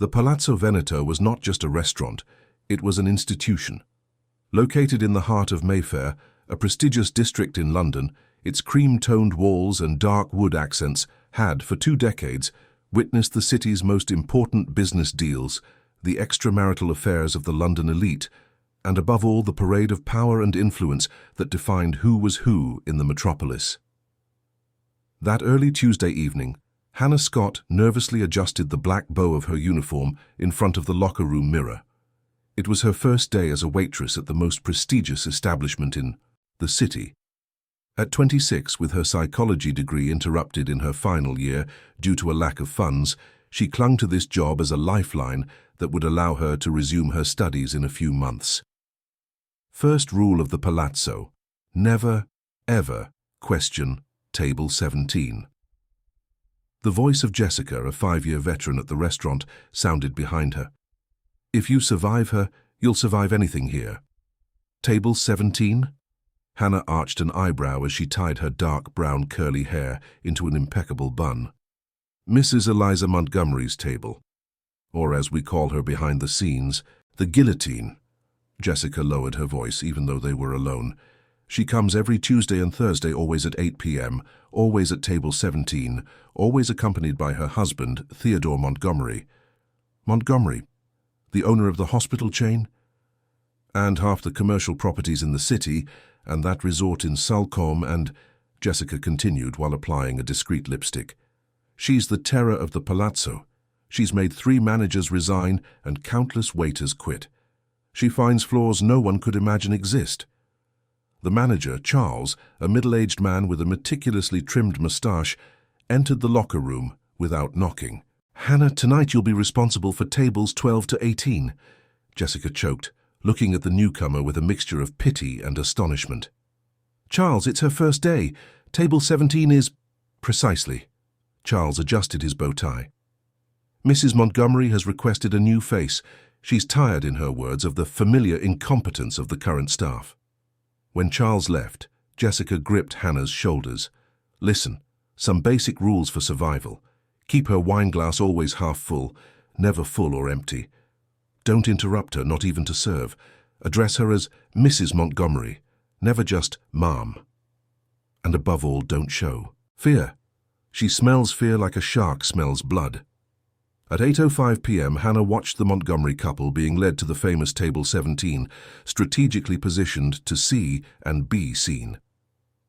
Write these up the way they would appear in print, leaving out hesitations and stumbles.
The Palazzo Veneto was not just a restaurant, it was an institution. Located in the heart of Mayfair, a prestigious district in London, its cream-toned walls and dark wood accents had, for 2 decades, witnessed the city's most important business deals, the extramarital affairs of the London elite, and above all the parade of power and influence that defined who was who in the metropolis. That early Tuesday evening, Hannah Scott nervously adjusted the black bow of her uniform in front of the locker room mirror. It was her first day as a waitress at the most prestigious establishment in the city. At 26, with her psychology degree interrupted in her final year due to a lack of funds, she clung to this job as a lifeline that would allow her to resume her studies in a few months. First rule of the Palazzo: never, ever question Table 17. The voice of Jessica, a 5-year veteran at the restaurant, sounded behind her. If you survive her, you'll survive anything here. Table 17? Hannah arched an eyebrow as she tied her dark brown curly hair into an impeccable bun. Mrs. Eliza Montgomery's table, or as we call her behind the scenes, the guillotine. Jessica lowered her voice even though they were alone. She comes every Tuesday and Thursday, always at 8 p.m., always at table 17, always accompanied by her husband, Theodore Montgomery. Montgomery, the owner of the hospital chain? And half the commercial properties in the city, and that resort in Sulcombe, and Jessica continued while applying a discreet lipstick. She's the terror of the Palazzo. She's made 3 managers resign and countless waiters quit. She finds flaws no one could imagine exist. The manager, Charles, a middle-aged man with a meticulously trimmed moustache, entered the locker room without knocking. Hannah, tonight you'll be responsible for tables 12 to 18, Jessica choked, looking at the newcomer with a mixture of pity and astonishment. Charles, it's her first day. Table 17 is... Precisely. Charles adjusted his bow tie. Mrs. Montgomery has requested a new face. She's tired, in her words, of the familiar incompetence of the current staff. When Charles left, Jessica gripped Hannah's shoulders. Listen, some basic rules for survival. Keep her wine glass always half full, never full or empty. Don't interrupt her, not even to serve. Address her as Mrs. Montgomery, never just Ma'am. And above all, don't show fear. She smells fear like a shark smells blood. At 8:05 p.m., Hannah watched the Montgomery couple being led to the famous Table 17, strategically positioned to see and be seen.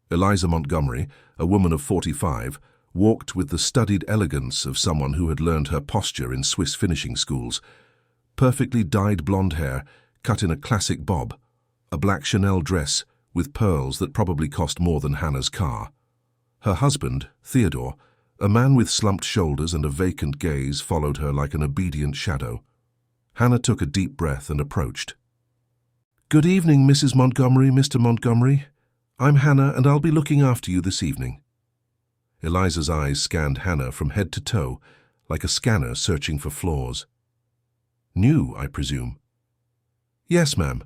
Eliza Montgomery, a woman of 45, walked with the studied elegance of someone who had learned her posture in Swiss finishing schools. Perfectly dyed blonde hair, cut in a classic bob, a black Chanel dress with pearls that probably cost more than Hannah's car. Her husband, Theodore, a man with slumped shoulders and a vacant gaze, followed her like an obedient shadow. Hannah took a deep breath and approached. Good evening, Mrs. Montgomery, Mr. Montgomery. I'm Hannah, and I'll be looking after you this evening. Eliza's eyes scanned Hannah from head to toe, like a scanner searching for flaws. New, I presume? Yes, ma'am.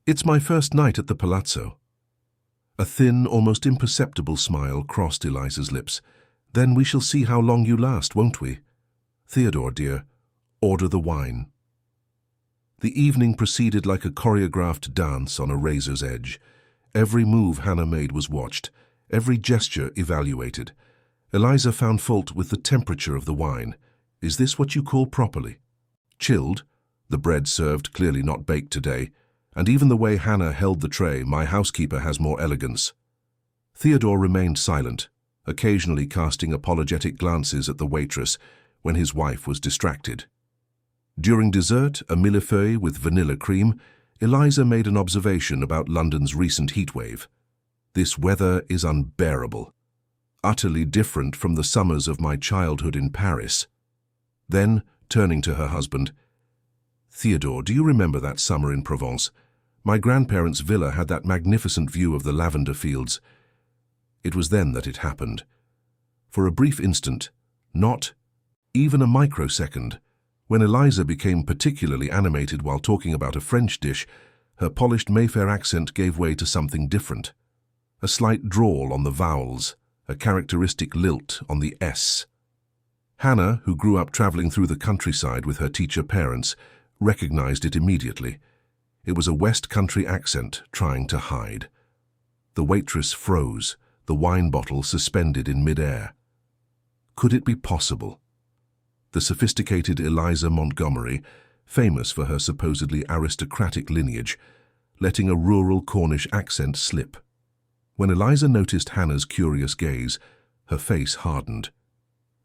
It's my first night at the Palazzo. A thin, almost imperceptible smile crossed Eliza's lips. Then we shall see how long you last, won't we? Theodore, dear, order the wine. The evening proceeded like a choreographed dance on a razor's edge. Every move Hannah made was watched, every gesture evaluated. Eliza found fault with the temperature of the wine. Is this what you call properly? Chilled, the bread served clearly not baked today, and even the way Hannah held the tray, my housekeeper has more elegance. Theodore remained silent, occasionally casting apologetic glances at the waitress when his wife was distracted. During dessert, a millefeuille with vanilla cream, Eliza made an observation about London's recent heatwave. This weather is unbearable, utterly different from the summers of my childhood in Paris. Then, turning to her husband, Theodore, do you remember that summer in Provence? My grandparents' villa had that magnificent view of the lavender fields. It was then that it happened. For a brief instant, not even a microsecond, when Eliza became particularly animated while talking about a French dish, her polished Mayfair accent gave way to something different. A slight drawl on the vowels, a characteristic lilt on the S. Hannah, who grew up traveling through the countryside with her teacher parents, recognized it immediately. It was a West Country accent trying to hide. The waitress froze, the wine bottle suspended in mid-air. Could it be possible? The sophisticated Eliza Montgomery, famous for her supposedly aristocratic lineage, letting a rural Cornish accent slip. When Eliza noticed Hannah's curious gaze, her face hardened.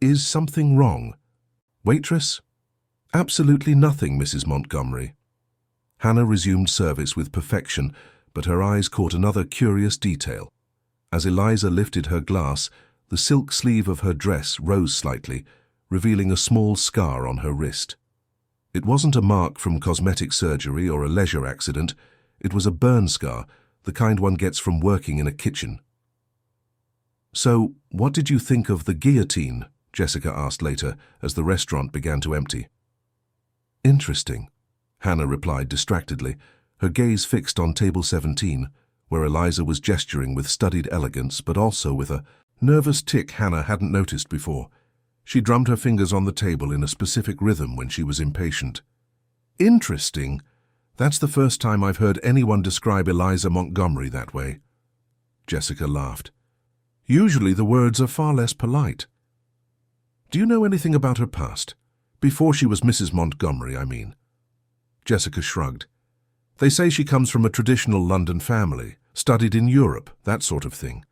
"Is something wrong?" "Waitress?" "Absolutely nothing, Mrs. Montgomery." Hannah resumed service with perfection, but her eyes caught another curious detail. As Eliza lifted her glass, the silk sleeve of her dress rose slightly, revealing a small scar on her wrist. It wasn't a mark from cosmetic surgery or a leisure accident. It was a burn scar, the kind one gets from working in a kitchen. "So, what did you think of the guillotine?" Jessica asked later, as the restaurant began to empty. "Interesting," Hannah replied distractedly, her gaze fixed on table 17, where Eliza was gesturing with studied elegance, but also with a nervous tick Hannah hadn't noticed before. She drummed her fingers on the table in a specific rhythm when she was impatient. "Interesting? That's the first time I've heard anyone describe Eliza Montgomery that way." Jessica laughed. "Usually the words are far less polite." "Do you know anything about her past? Before she was Mrs. Montgomery, I mean." Jessica shrugged. "They say she comes from a traditional London family, studied in Europe, that sort of thing.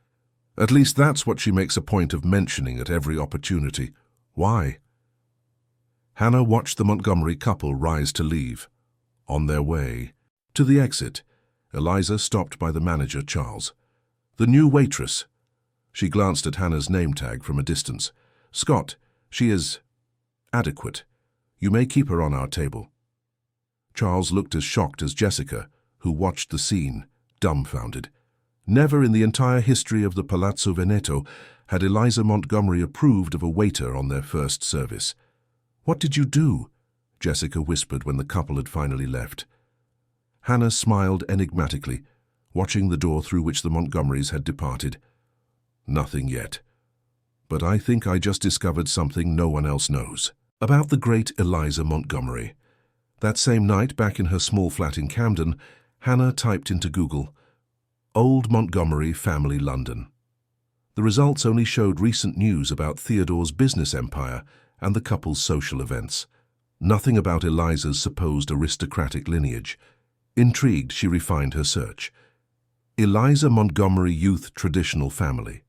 At least that's what she makes a point of mentioning at every opportunity. Why?" Hannah watched the Montgomery couple rise to leave. On their way to the exit, Eliza stopped by the manager, Charles. "The new waitress." She glanced at Hannah's name tag from a distance. "Scott, she is adequate. You may keep her on our table." Charles looked as shocked as Jessica, who watched the scene, dumbfounded. Never in the entire history of the Palazzo Veneto had Eliza Montgomery approved of a waiter on their first service. "What did you do?" Jessica whispered when the couple had finally left. Hannah smiled enigmatically, watching the door through which the Montgomerys had departed. "Nothing yet. But I think I just discovered something no one else knows about the great Eliza Montgomery." That same night, back in her small flat in Camden, Hannah typed into Google, "Old Montgomery Family London." The results only showed recent news about Theodore's business empire and the couple's social events. Nothing about Eliza's supposed aristocratic lineage. Intrigued, she refined her search. Eliza Montgomery Youth Traditional Family.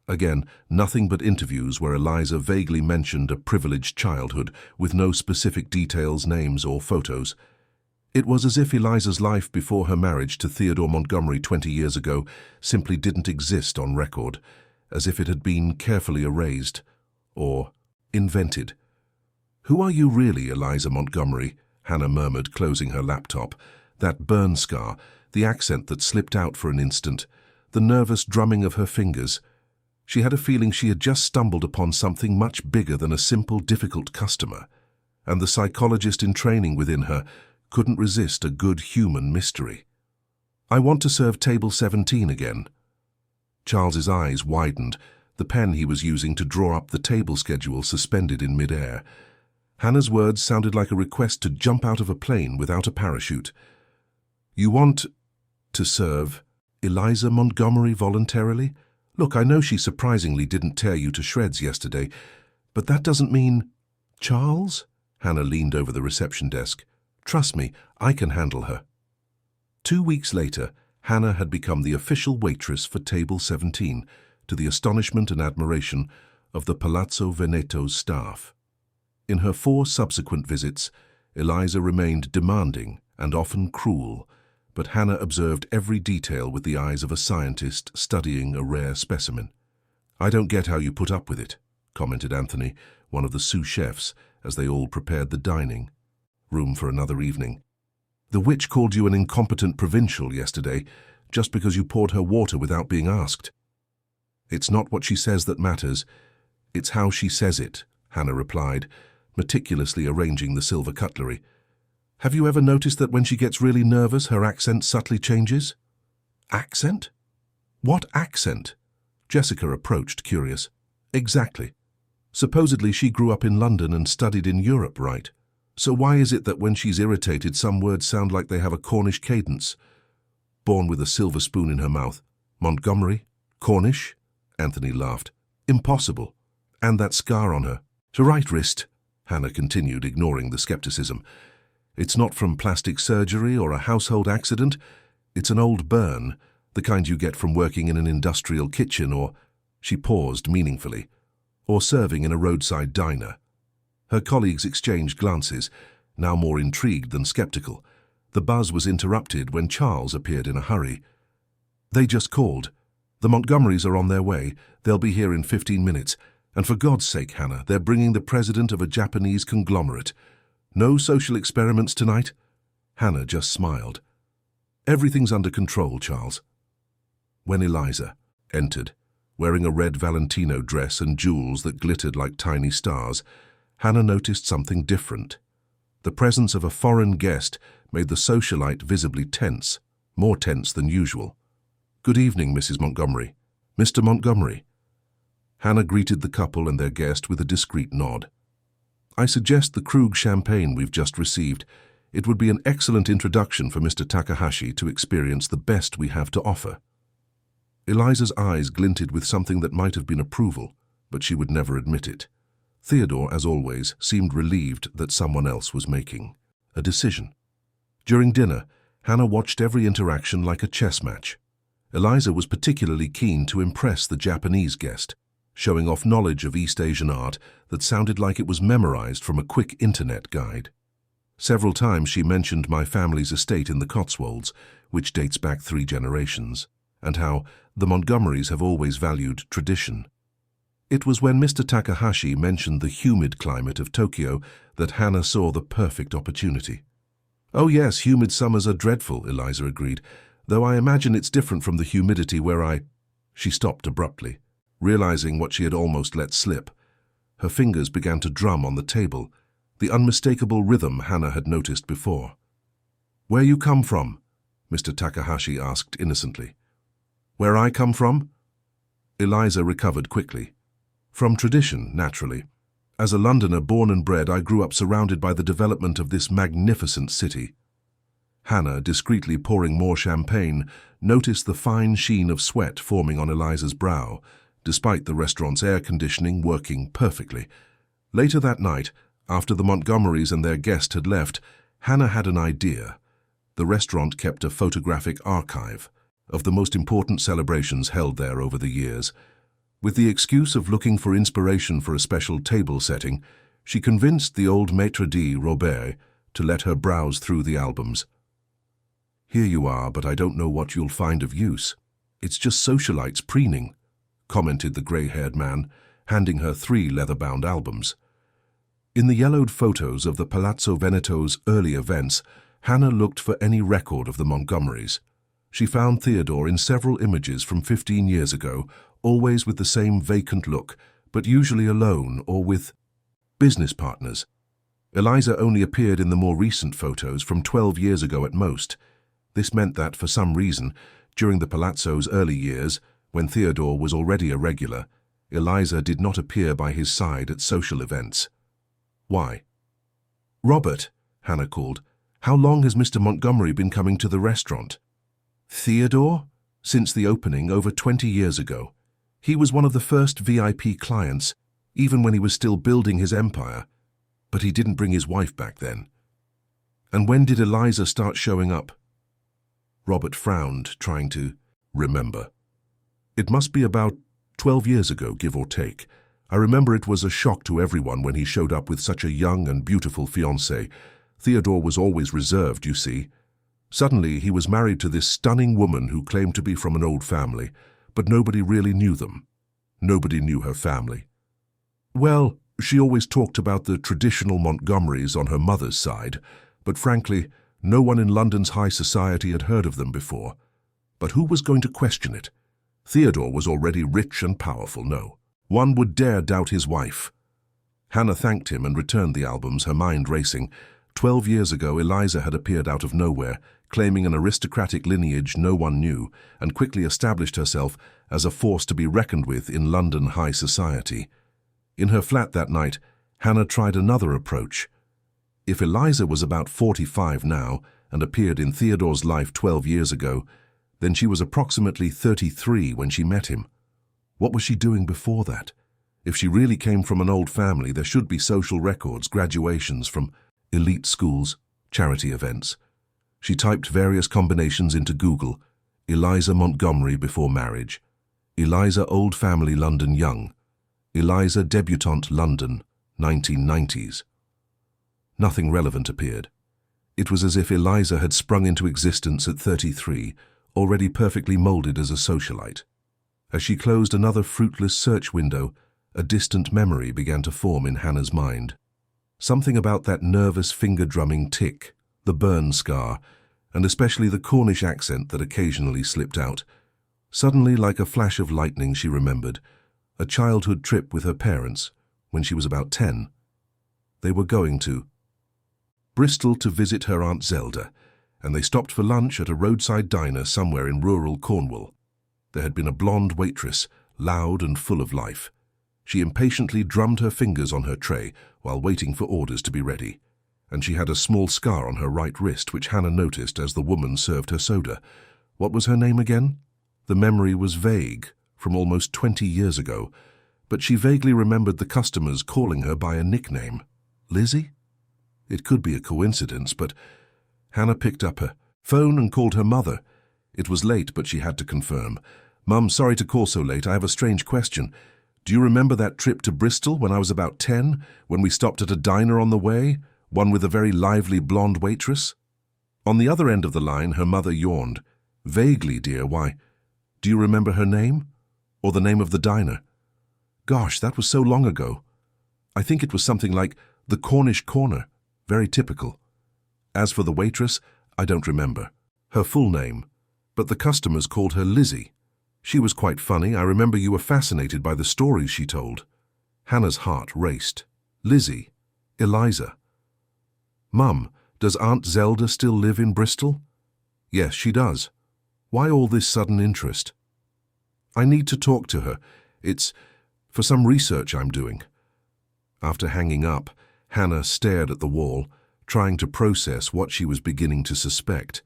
Again, nothing but interviews where Eliza vaguely mentioned a privileged childhood with no specific details, names, or photos. It was as if Eliza's life before her marriage to Theodore Montgomery 20 years ago simply didn't exist on record, as if it had been carefully erased or invented. "Who are you really, Eliza Montgomery?" Hannah murmured, closing her laptop. That burn scar, the accent that slipped out for an instant, the nervous drumming of her fingers. She had a feeling she had just stumbled upon something much bigger than a simple, difficult customer, and the psychologist in training within her couldn't resist a good human mystery. "I want to serve table 17 again." Charles's eyes widened, the pen he was using to draw up the table schedule suspended in mid-air. Hannah's words sounded like a request to jump out of a plane without a parachute. "You want to serve Eliza Montgomery voluntarily? Look, I know she surprisingly didn't tear you to shreds yesterday, but that doesn't mean—" "Charles?" Hannah leaned over the reception desk. "Trust me, I can handle her." 2 weeks later, Hannah had become the official waitress for table 17, to the astonishment and admiration of the Palazzo Veneto's staff. In her 4 subsequent visits, Eliza remained demanding and often cruel, but Hannah observed every detail with the eyes of a scientist studying a rare specimen. "I don't get how you put up with it," commented Anthony, one of the sous chefs, as they all prepared the dining room for another evening. "The witch called you an incompetent provincial yesterday, just because you poured her water without being asked." "It's not what she says that matters, it's how she says it," Hannah replied, meticulously arranging the silver cutlery. "Have you ever noticed that when she gets really nervous, her accent subtly changes?" "Accent? What accent?" Jessica approached, curious. "Exactly. Supposedly she grew up in London and studied in Europe, right? So why is it that when she's irritated some words sound like they have a Cornish cadence? Born with a silver spoon in her mouth. Montgomery? Cornish? Anthony laughed. Impossible. And that scar on her. To right wrist, Hannah continued, ignoring the skepticism. It's not from plastic surgery or a household accident. It's an old burn, the kind you get from working in an industrial kitchen or, she paused meaningfully, or serving in a roadside diner. Her colleagues exchanged glances, now more intrigued than skeptical. The buzz was interrupted when Charles appeared in a hurry. They just called. The Montgomerys are on their way. They'll be here in 15 minutes. And for God's sake, Hannah, they're bringing the president of a Japanese conglomerate. No social experiments tonight? Hannah just smiled. Everything's under control, Charles. When Eliza entered, wearing a red Valentino dress and jewels that glittered like tiny stars, Hannah noticed something different. The presence of a foreign guest made the socialite visibly tense, more tense than usual. Good evening, Mrs. Montgomery. Mr. Montgomery. Hannah greeted the couple and their guest with a discreet nod. I suggest the Krug champagne we've just received. It would be an excellent introduction for Mr. Takahashi to experience the best we have to offer. Eliza's eyes glinted with something that might have been approval, but she would never admit it. Theodore, as always, seemed relieved that someone else was making a decision. During dinner, Hannah watched every interaction like a chess match. Eliza was particularly keen to impress the Japanese guest, showing off knowledge of East Asian art that sounded like it was memorized from a quick internet guide. Several times she mentioned my family's estate in the Cotswolds, which dates back 3 generations, and how the Montgomerys have always valued tradition. It was when Mr. Takahashi mentioned the humid climate of Tokyo that Hannah saw the perfect opportunity. Oh yes, humid summers are dreadful, Eliza agreed, though I imagine it's different from the humidity where She stopped abruptly, realizing what she had almost let slip. Her fingers began to drum on the table, the unmistakable rhythm Hannah had noticed before. Where you come from? Mr. Takahashi asked innocently. Where I come from? Eliza recovered quickly. From tradition, naturally. As a Londoner born and bred, I grew up surrounded by the development of this magnificent city. Hannah, discreetly pouring more champagne, noticed the fine sheen of sweat forming on Eliza's brow, despite the restaurant's air conditioning working perfectly. Later that night, after the Montgomerys and their guest had left, Hannah had an idea. The restaurant kept a photographic archive of the most important celebrations held there over the years. With the excuse of looking for inspiration for a special table setting, she convinced the old maitre d' Robert to let her browse through the albums. Here you are, but I don't know what you'll find of use. It's just socialites preening, commented the grey-haired man, handing her 3 leather-bound albums. In the yellowed photos of the Palazzo Veneto's early events, Hannah looked for any record of the Montgomerys. She found Theodore in several images from 15 years ago, always with the same vacant look, but usually alone or with business partners. Eliza only appeared in the more recent photos from 12 years ago at most. This meant that, for some reason, during the Palazzo's early years, when Theodore was already a regular, Eliza did not appear by his side at social events. Why? Robert, Hannah called, how long has Mr. Montgomery been coming to the restaurant? Theodore? Since the opening over 20 years ago. He was one of the first VIP clients, even when he was still building his empire, but he didn't bring his wife back then. And when did Eliza start showing up? Robert frowned, trying to remember. It must be about 12 years ago, give or take. I remember it was a shock to everyone when he showed up with such a young and beautiful fiancée. Theodore was always reserved, you see. Suddenly, he was married to this stunning woman who claimed to be from an old family, but nobody really knew them. Nobody knew her family. Well, she always talked about the traditional Montgomerys on her mother's side, but frankly, no one in London's high society had heard of them before. But who was going to question it? Theodore was already rich and powerful, no. One would dare doubt his wife. Hannah thanked him and returned the albums, her mind racing. 12 years ago, Eliza had appeared out of nowhere, claiming an aristocratic lineage no one knew, and quickly established herself as a force to be reckoned with in London high society. In her flat that night, Hannah tried another approach. If Eliza was about 45 now and appeared in Theodore's life 12 years ago, then she was approximately 33 when she met him. What was she doing before that? If she really came from an old family, there should be social records, graduations from elite schools, charity events. She typed various combinations into Google. Eliza Montgomery before marriage. Eliza old family London young. Eliza debutante London, 1990s. Nothing relevant appeared. It was as if Eliza had sprung into existence at 33, already perfectly molded as a socialite. As she closed another fruitless search window, a distant memory began to form in Hannah's mind. Something about that nervous finger-drumming tick, the burn scar, and especially the Cornish accent that occasionally slipped out. Suddenly, like a flash of lightning, she remembered a childhood trip with her parents when she was about 10. They were going to Bristol to visit her Aunt Zelda, and they stopped for lunch at a roadside diner somewhere in rural Cornwall. There had been a blonde waitress, loud and full of life. She impatiently drummed her fingers on her tray while waiting for orders to be ready, and she had a small scar on her right wrist which Hannah noticed as the woman served her soda. What was her name again? The memory was vague, from almost 20 years ago, but she vaguely remembered the customers calling her by a nickname. Lizzie? It could be a coincidence, but Hannah picked up her phone and called her mother. It was late, but she had to confirm. "Mum, sorry to call so late. I have a strange question. Do you remember that trip to Bristol when I was about 10, when we stopped at a diner on the way, one with a very lively blonde waitress?" On the other end of the line, her mother yawned. "Vaguely, dear. Why? Do you remember her name? Or the name of the diner?" "Gosh, that was so long ago. I think it was something like the Cornish Corner. Very typical. As for the waitress, I don't remember her full name, but the customers called her Lizzie. She was quite funny. I remember you were fascinated by the stories she told." Hannah's heart raced. Lizzie. Eliza. "Mum, does Aunt Zelda still live in Bristol?" "Yes, she does. Why all this sudden interest?" "I need to talk to her. It's for some research I'm doing." After hanging up, Hannah stared at the wall, trying to process what she was beginning to suspect.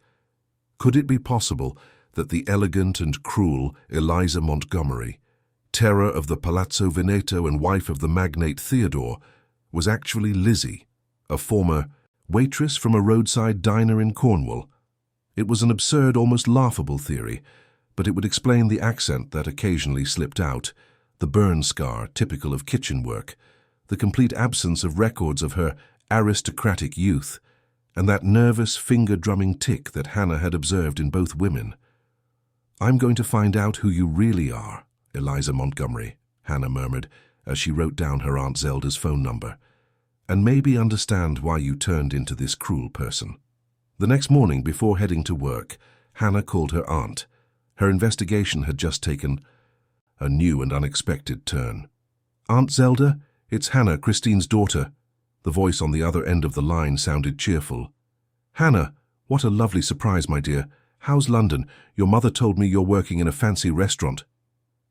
Could it be possible that the elegant and cruel Eliza Montgomery, terror of the Palazzo Veneto and wife of the magnate Theodore, was actually Lizzie, a former waitress from a roadside diner in Cornwall? It was an absurd, almost laughable theory, but it would explain the accent that occasionally slipped out, the burn scar typical of kitchen work, the complete absence of records of her aristocratic youth, and that nervous finger-drumming tick that Hannah had observed in both women. "I'm going to find out who you really are, Eliza Montgomery," Hannah murmured as she wrote down her Aunt Zelda's phone number, "and maybe understand why you turned into this cruel person." The next morning, before heading to work, Hannah called her aunt. Her investigation had just taken a new and unexpected turn. "Aunt Zelda, it's Hannah, Christine's daughter." The voice on the other end of the line sounded cheerful. "Hannah, what a lovely surprise, my dear. How's London? Your mother told me you're working in a fancy restaurant."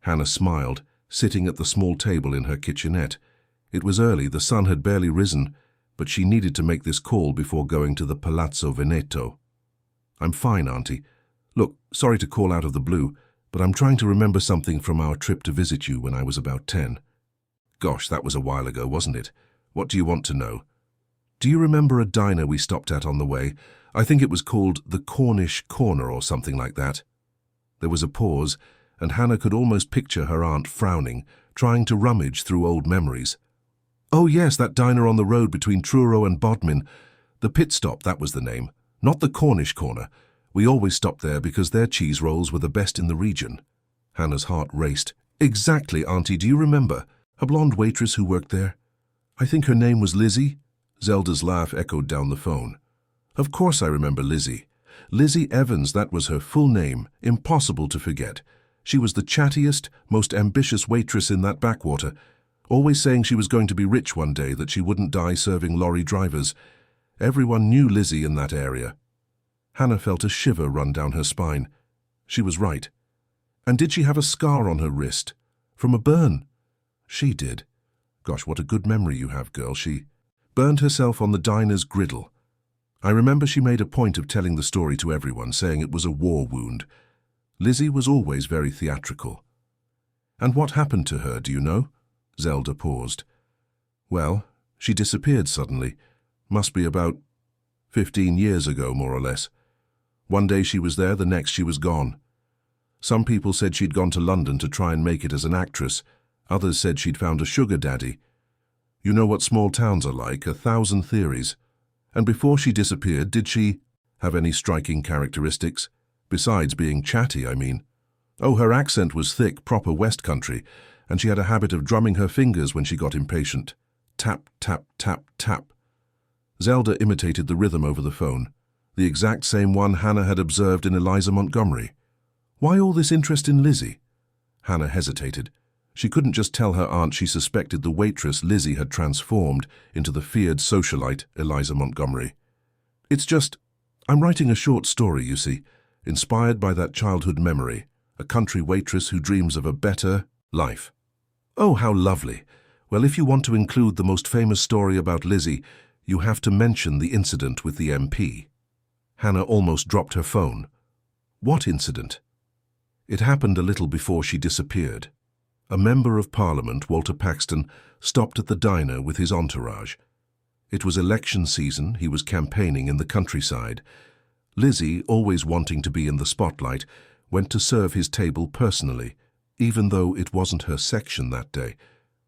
Hannah smiled, sitting at the small table in her kitchenette. It was early, the sun had barely risen, but she needed to make this call before going to the Palazzo Veneto. "I'm fine, Auntie. Look, sorry to call out of the blue, but I'm trying to remember something from our trip to visit you when I was about 10. Gosh, that was a while ago, wasn't it? What do you want to know?" "Do you remember a diner we stopped at on the way? I think it was called the Cornish Corner or something like that." There was a pause, and Hannah could almost picture her aunt frowning, trying to rummage through old memories. "Oh yes, that diner on the road between Truro and Bodmin. The Pit Stop, that was the name. Not the Cornish Corner. We always stopped there because their cheese rolls were the best in the region." Hannah's heart raced. "Exactly, Auntie, do you remember? A blonde waitress who worked there? I think her name was Lizzie." Zelda's laugh echoed down the phone. "Of course I remember Lizzie. Lizzie Evans, that was her full name, impossible to forget. She was the chattiest, most ambitious waitress in that backwater, always saying she was going to be rich one day, that she wouldn't die serving lorry drivers. Everyone knew Lizzie in that area." Hannah felt a shiver run down her spine. She was right. And did she have a scar on her wrist? From a burn? She did. Gosh, what a good memory you have, girl. She burned herself on the diner's griddle. I remember she made a point of telling the story to everyone, saying it was a war wound. Lizzie was always very theatrical. And what happened to her, do you know? Zelda paused. Well, she disappeared suddenly. Must be about 15 years ago, more or less. One day she was there, the next she was gone. Some people said she'd gone to London to try and make it as an actress. Others said she'd found a sugar daddy. You know what small towns are like, 1,000 theories. And before she disappeared, did she have any striking characteristics? Besides being chatty, I mean. Oh, her accent was thick, proper West Country, and she had a habit of drumming her fingers when she got impatient. Tap, tap, tap, tap. Zelda imitated the rhythm over the phone, the exact same one Hannah had observed in Eliza Montgomery. Why all this interest in Lizzie? Hannah hesitated. She couldn't just tell her aunt she suspected the waitress Lizzie had transformed into the feared socialite Eliza Montgomery. It's just, I'm writing a short story, you see, inspired by that childhood memory, a country waitress who dreams of a better life. Oh, how lovely. Well, if you want to include the most famous story about Lizzie, you have to mention the incident with the MP. Hannah almost dropped her phone. What incident? It happened a little before she disappeared. A member of Parliament, Walter Paxton, stopped at the diner with his entourage. It was election season, he was campaigning in the countryside. Lizzie, always wanting to be in the spotlight, went to serve his table personally, even though it wasn't her section that day.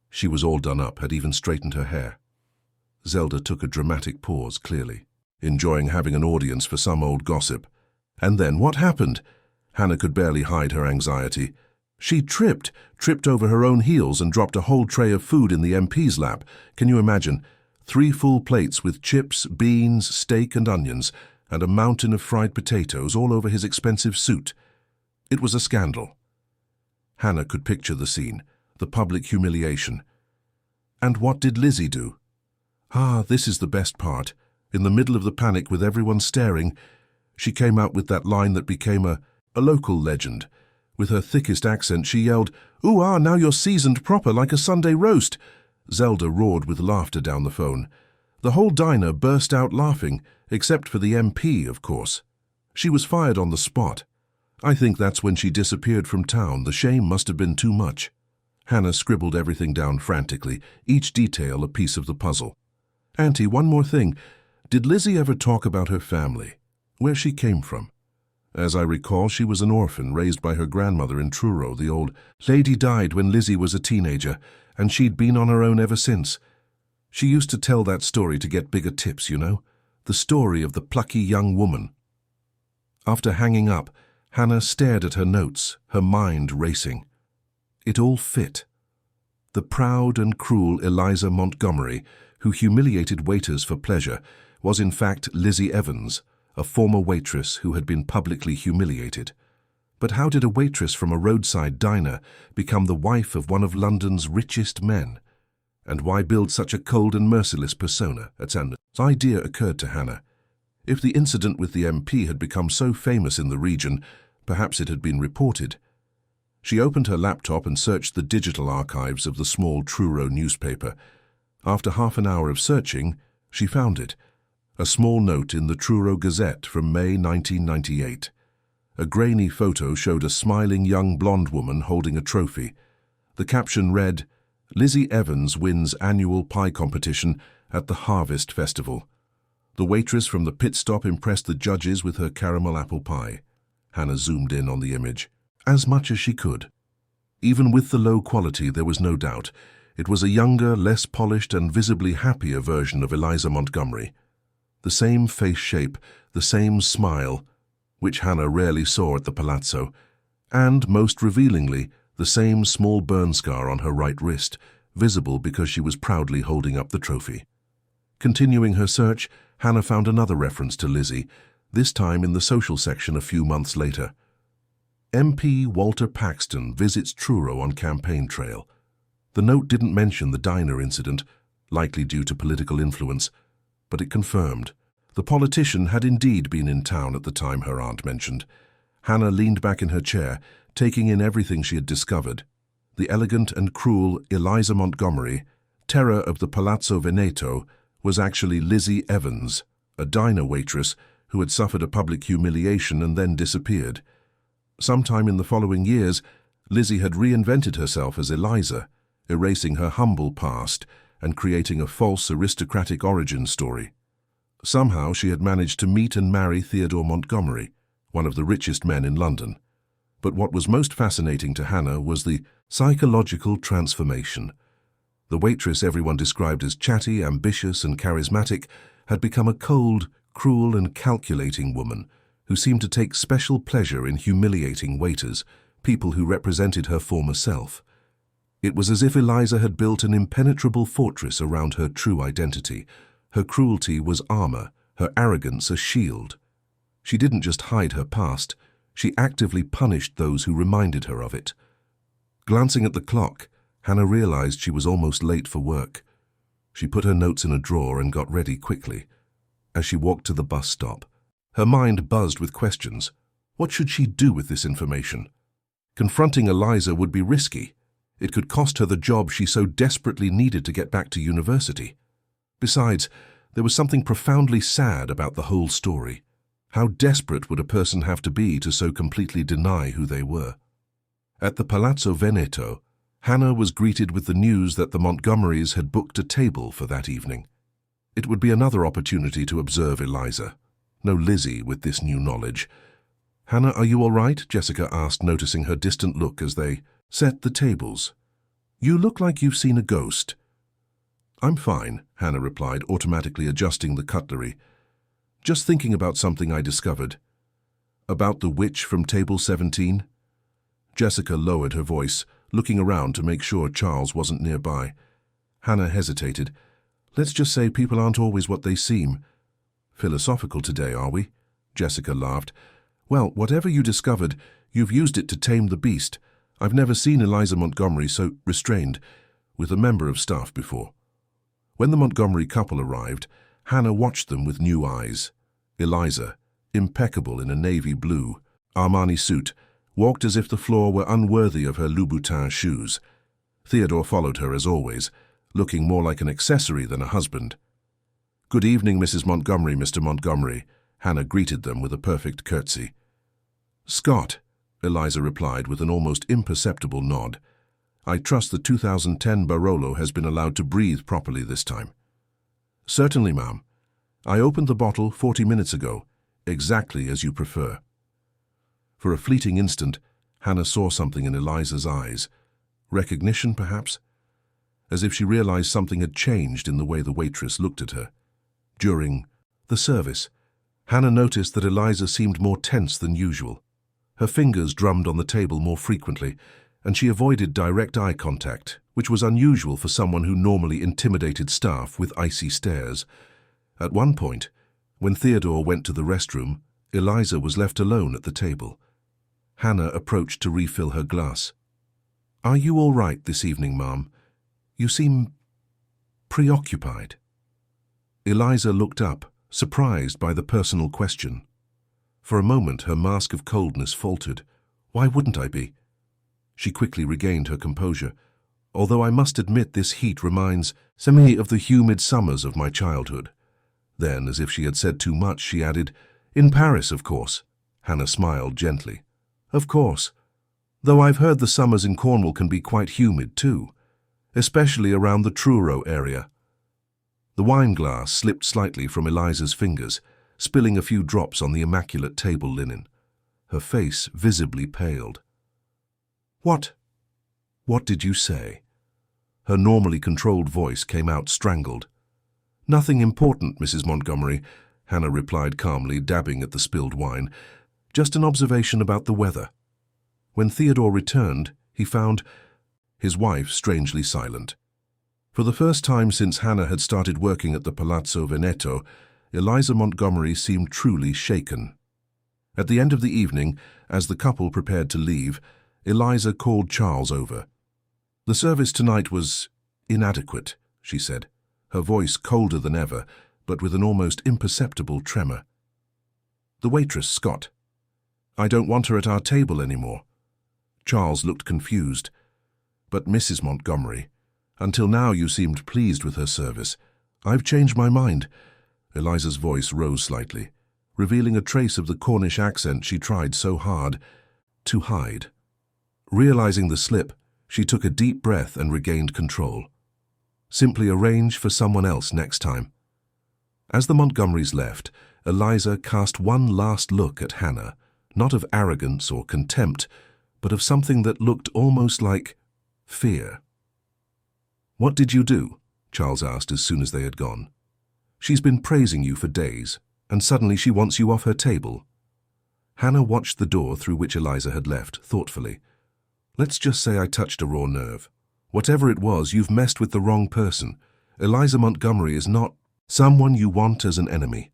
She was all done up, had even straightened her hair. Zelda took a dramatic pause, clearly, enjoying having an audience for some old gossip. And then what happened? Hannah could barely hide her anxiety. She tripped over her own heels and dropped a whole tray of food in the MP's lap. Can you imagine? 3 full plates with chips, beans, steak and onions, and a mountain of fried potatoes all over his expensive suit. It was a scandal. Hannah could picture the scene, the public humiliation. And what did Lizzie do? Ah, this is the best part. In the middle of the panic with everyone staring, she came out with that line that became a local legend. With her thickest accent, she yelled, "Ooh-ah, now you're seasoned proper like a Sunday roast." Zelda roared with laughter down the phone. The whole diner burst out laughing, except for the MP, of course. She was fired on the spot. I think that's when she disappeared from town. The shame must have been too much. Hannah scribbled everything down frantically, each detail a piece of the puzzle. Auntie, one more thing. Did Lizzie ever talk about her family? Where she came from? As I recall, she was an orphan raised by her grandmother in Truro. The old lady died when Lizzie was a teenager, and she'd been on her own ever since. She used to tell that story to get bigger tips, you know? The story of the plucky young woman. After hanging up, Hannah stared at her notes, her mind racing. It all fit. The proud and cruel Eliza Montgomery, who humiliated waiters for pleasure, was in fact Lizzie Evans, a former waitress who had been publicly humiliated. But how did a waitress from a roadside diner become the wife of one of London's richest men? And why build such a cold and merciless persona? An idea occurred to Hannah. If the incident with the MP had become so famous in the region, perhaps it had been reported. She opened her laptop and searched the digital archives of the small Truro newspaper. After half an hour of searching, she found it. A small note in the Truro Gazette from May 1998. A grainy photo showed a smiling young blonde woman holding a trophy. The caption read, "Lizzie Evans wins annual pie competition at the Harvest Festival." The waitress from the pit stop impressed the judges with her caramel apple pie. Hannah zoomed in on the image, as much as she could. Even with the low quality, there was no doubt. It was a younger, less polished and visibly happier version of Eliza Montgomery. The same face shape, the same smile, which Hannah rarely saw at the palazzo, and, most revealingly, the same small burn scar on her right wrist, visible because she was proudly holding up the trophy. Continuing her search, Hannah found another reference to Lizzie, this time in the social section a few months later. MP Walter Paxton visits Truro on campaign trail. The note didn't mention the diner incident, likely due to political influence, but it confirmed. The politician had indeed been in town at the time her aunt mentioned. Hannah leaned back in her chair, taking in everything she had discovered. The elegant and cruel Eliza Montgomery, terror of the Palazzo Veneto was actually Lizzie Evans, a diner waitress who had suffered a public humiliation and then disappeared. Sometime in the following years, Lizzie had reinvented herself as Eliza, erasing her humble past and creating a false aristocratic origin story. Somehow she had managed to meet and marry Theodore Montgomery, one of the richest men in London. But what was most fascinating to Hannah was the psychological transformation. The waitress everyone described as chatty, ambitious, and charismatic had become a cold, cruel, and calculating woman who seemed to take special pleasure in humiliating waiters, people who represented her former self. It was as if Eliza had built an impenetrable fortress around her true identity. Her cruelty was armor, her arrogance a shield. She didn't just hide her past, she actively punished those who reminded her of it. Glancing at the clock, Hannah realized she was almost late for work. She put her notes in a drawer and got ready quickly. As she walked to the bus stop, her mind buzzed with questions. What should she do with this information? Confronting Eliza would be risky. It could cost her the job she so desperately needed to get back to university. Besides, there was something profoundly sad about the whole story. How desperate would a person have to be to so completely deny who they were? At the Palazzo Veneto, Hannah was greeted with the news that the Montgomerys had booked a table for that evening. It would be another opportunity to observe Eliza. No Lizzie with this new knowledge. "Hannah, are you all right?" Jessica asked, noticing her distant look as they set the tables. "You look like you've seen a ghost." "I'm fine," Hannah replied, automatically adjusting the cutlery. "Just thinking about something I discovered." "About the witch from table 17? Jessica lowered her voice, looking around to make sure Charles wasn't nearby. Hannah hesitated. "Let's just say people aren't always what they seem." "Philosophical today, are we?" Jessica laughed. "Well, whatever you discovered, you've used it to tame the beast. I've never seen Eliza Montgomery so restrained with a member of staff before." When the Montgomery couple arrived, Hannah watched them with new eyes. Eliza, impeccable in a navy blue Armani suit, walked as if the floor were unworthy of her Louboutin shoes. Theodore followed her as always, looking more like an accessory than a husband. "Good evening, Mrs. Montgomery, Mr. Montgomery." Hannah greeted them with a perfect curtsy. "Scott," Eliza replied with an almost imperceptible nod. "I trust the 2010 Barolo has been allowed to breathe properly this time." "Certainly, ma'am. I opened the bottle 40 minutes ago, exactly as you prefer." For a fleeting instant, Hannah saw something in Eliza's eyes. Recognition, perhaps? As if she realized something had changed in the way the waitress looked at her. During the service, Hannah noticed that Eliza seemed more tense than usual. Her fingers drummed on the table more frequently, and she avoided direct eye contact, which was unusual for someone who normally intimidated staff with icy stares. At one point, when Theodore went to the restroom, Eliza was left alone at the table. Hannah approached to refill her glass. "Are you all right this evening, ma'am? You seem preoccupied." Eliza looked up, surprised by the personal question. For a moment, her mask of coldness faltered. "Why wouldn't I be?" She quickly regained her composure. "Although I must admit this heat reminds me of the humid summers of my childhood." Then, as if she had said too much, she added, "In Paris, of course." Hannah smiled gently. "Of course. Though I've heard the summers in Cornwall can be quite humid too, especially around the Truro area." The wine glass slipped slightly from Eliza's fingers, spilling a few drops on the immaculate table linen. Her face visibly paled. What did you say?" Her normally controlled voice came out strangled. "Nothing important, Mrs. Montgomery," Hannah replied calmly, dabbing at the spilled wine. "Just an observation about the weather." When Theodore returned, he found his wife strangely silent. For the first time since Hannah had started working at the Palazzo Veneto, Eliza Montgomery seemed truly shaken. At the end of the evening, as the couple prepared to leave, Eliza called Charles over. "The service tonight was inadequate," she said, her voice colder than ever, but with an almost imperceptible tremor. "The waitress, Scott. I don't want her at our table anymore." Charles looked confused. "But Mrs. Montgomery, Until now you seemed pleased with her service. I've changed my mind." Eliza's voice rose slightly, revealing a trace of the Cornish accent she tried so hard to hide. Realizing the slip, she took a deep breath and regained control. "Simply arrange for someone else next time." As the Montgomerys left, Eliza cast one last look at Hannah, not of arrogance or contempt, but of something that looked almost like fear. "What did you do?" Charles asked as soon as they had gone. "She's been praising you for days, and suddenly she wants you off her table." Hannah watched the door through which Eliza had left, thoughtfully. "Let's just say I touched a raw nerve. Whatever it was, you've messed with the wrong person. Eliza Montgomery is not someone you want as an enemy."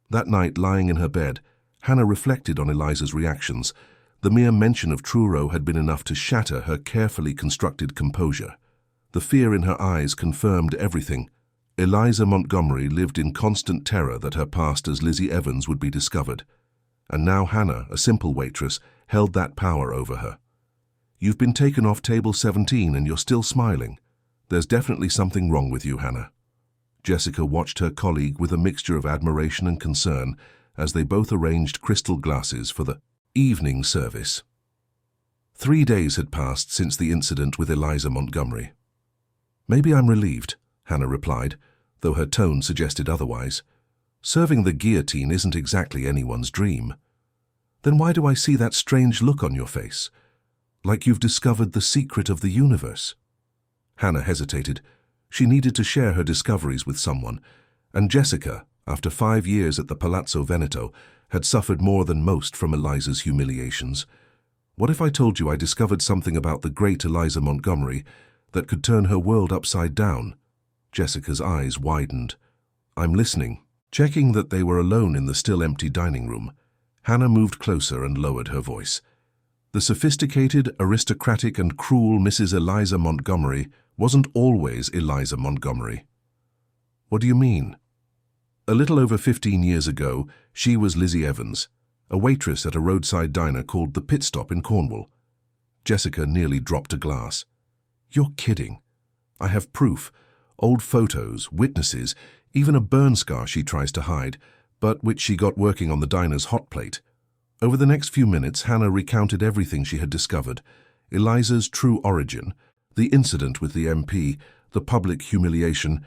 That night, lying in her bed, Hannah reflected on Eliza's reactions. The mere mention of Truro had been enough to shatter her carefully constructed composure. The fear in her eyes confirmed everything. Eliza Montgomery lived in constant terror that her past as Lizzie Evans would be discovered. And now Hannah, a simple waitress, held that power over her. "You've been taken off table 17 and you're still smiling. There's definitely something wrong with you, Hannah." Jessica watched her colleague with a mixture of admiration and concern as they both arranged crystal glasses for the evening service. 3 days had passed since the incident with Eliza Montgomery. "Maybe I'm relieved," Hannah replied, though her tone suggested otherwise. "Serving the guillotine isn't exactly anyone's dream." "Then why do I see that strange look on your face? Like you've discovered the secret of the universe?" Hannah hesitated. She needed to share her discoveries with someone, and Jessica, after 5 years at the Palazzo Veneto, had suffered more than most from Eliza's humiliations. "What if I told you I discovered something about the great Eliza Montgomery that could turn her world upside down?" Jessica's eyes widened. "I'm listening." Checking that they were alone in the still empty dining room, Hannah moved closer and lowered her voice. "The sophisticated, aristocratic and cruel Mrs. Eliza Montgomery wasn't always Eliza Montgomery." "What do you mean?" "A little over 15 years ago, she was Lizzie Evans, a waitress at a roadside diner called the Pit Stop in Cornwall." Jessica nearly dropped a glass. "You're kidding." "I have proof. Old photos, witnesses, even a burn scar she tries to hide, but which she got working on the diner's hot plate." Over the next few minutes, Hannah recounted everything she had discovered: Eliza's true origin, the incident with the MP, the public humiliation,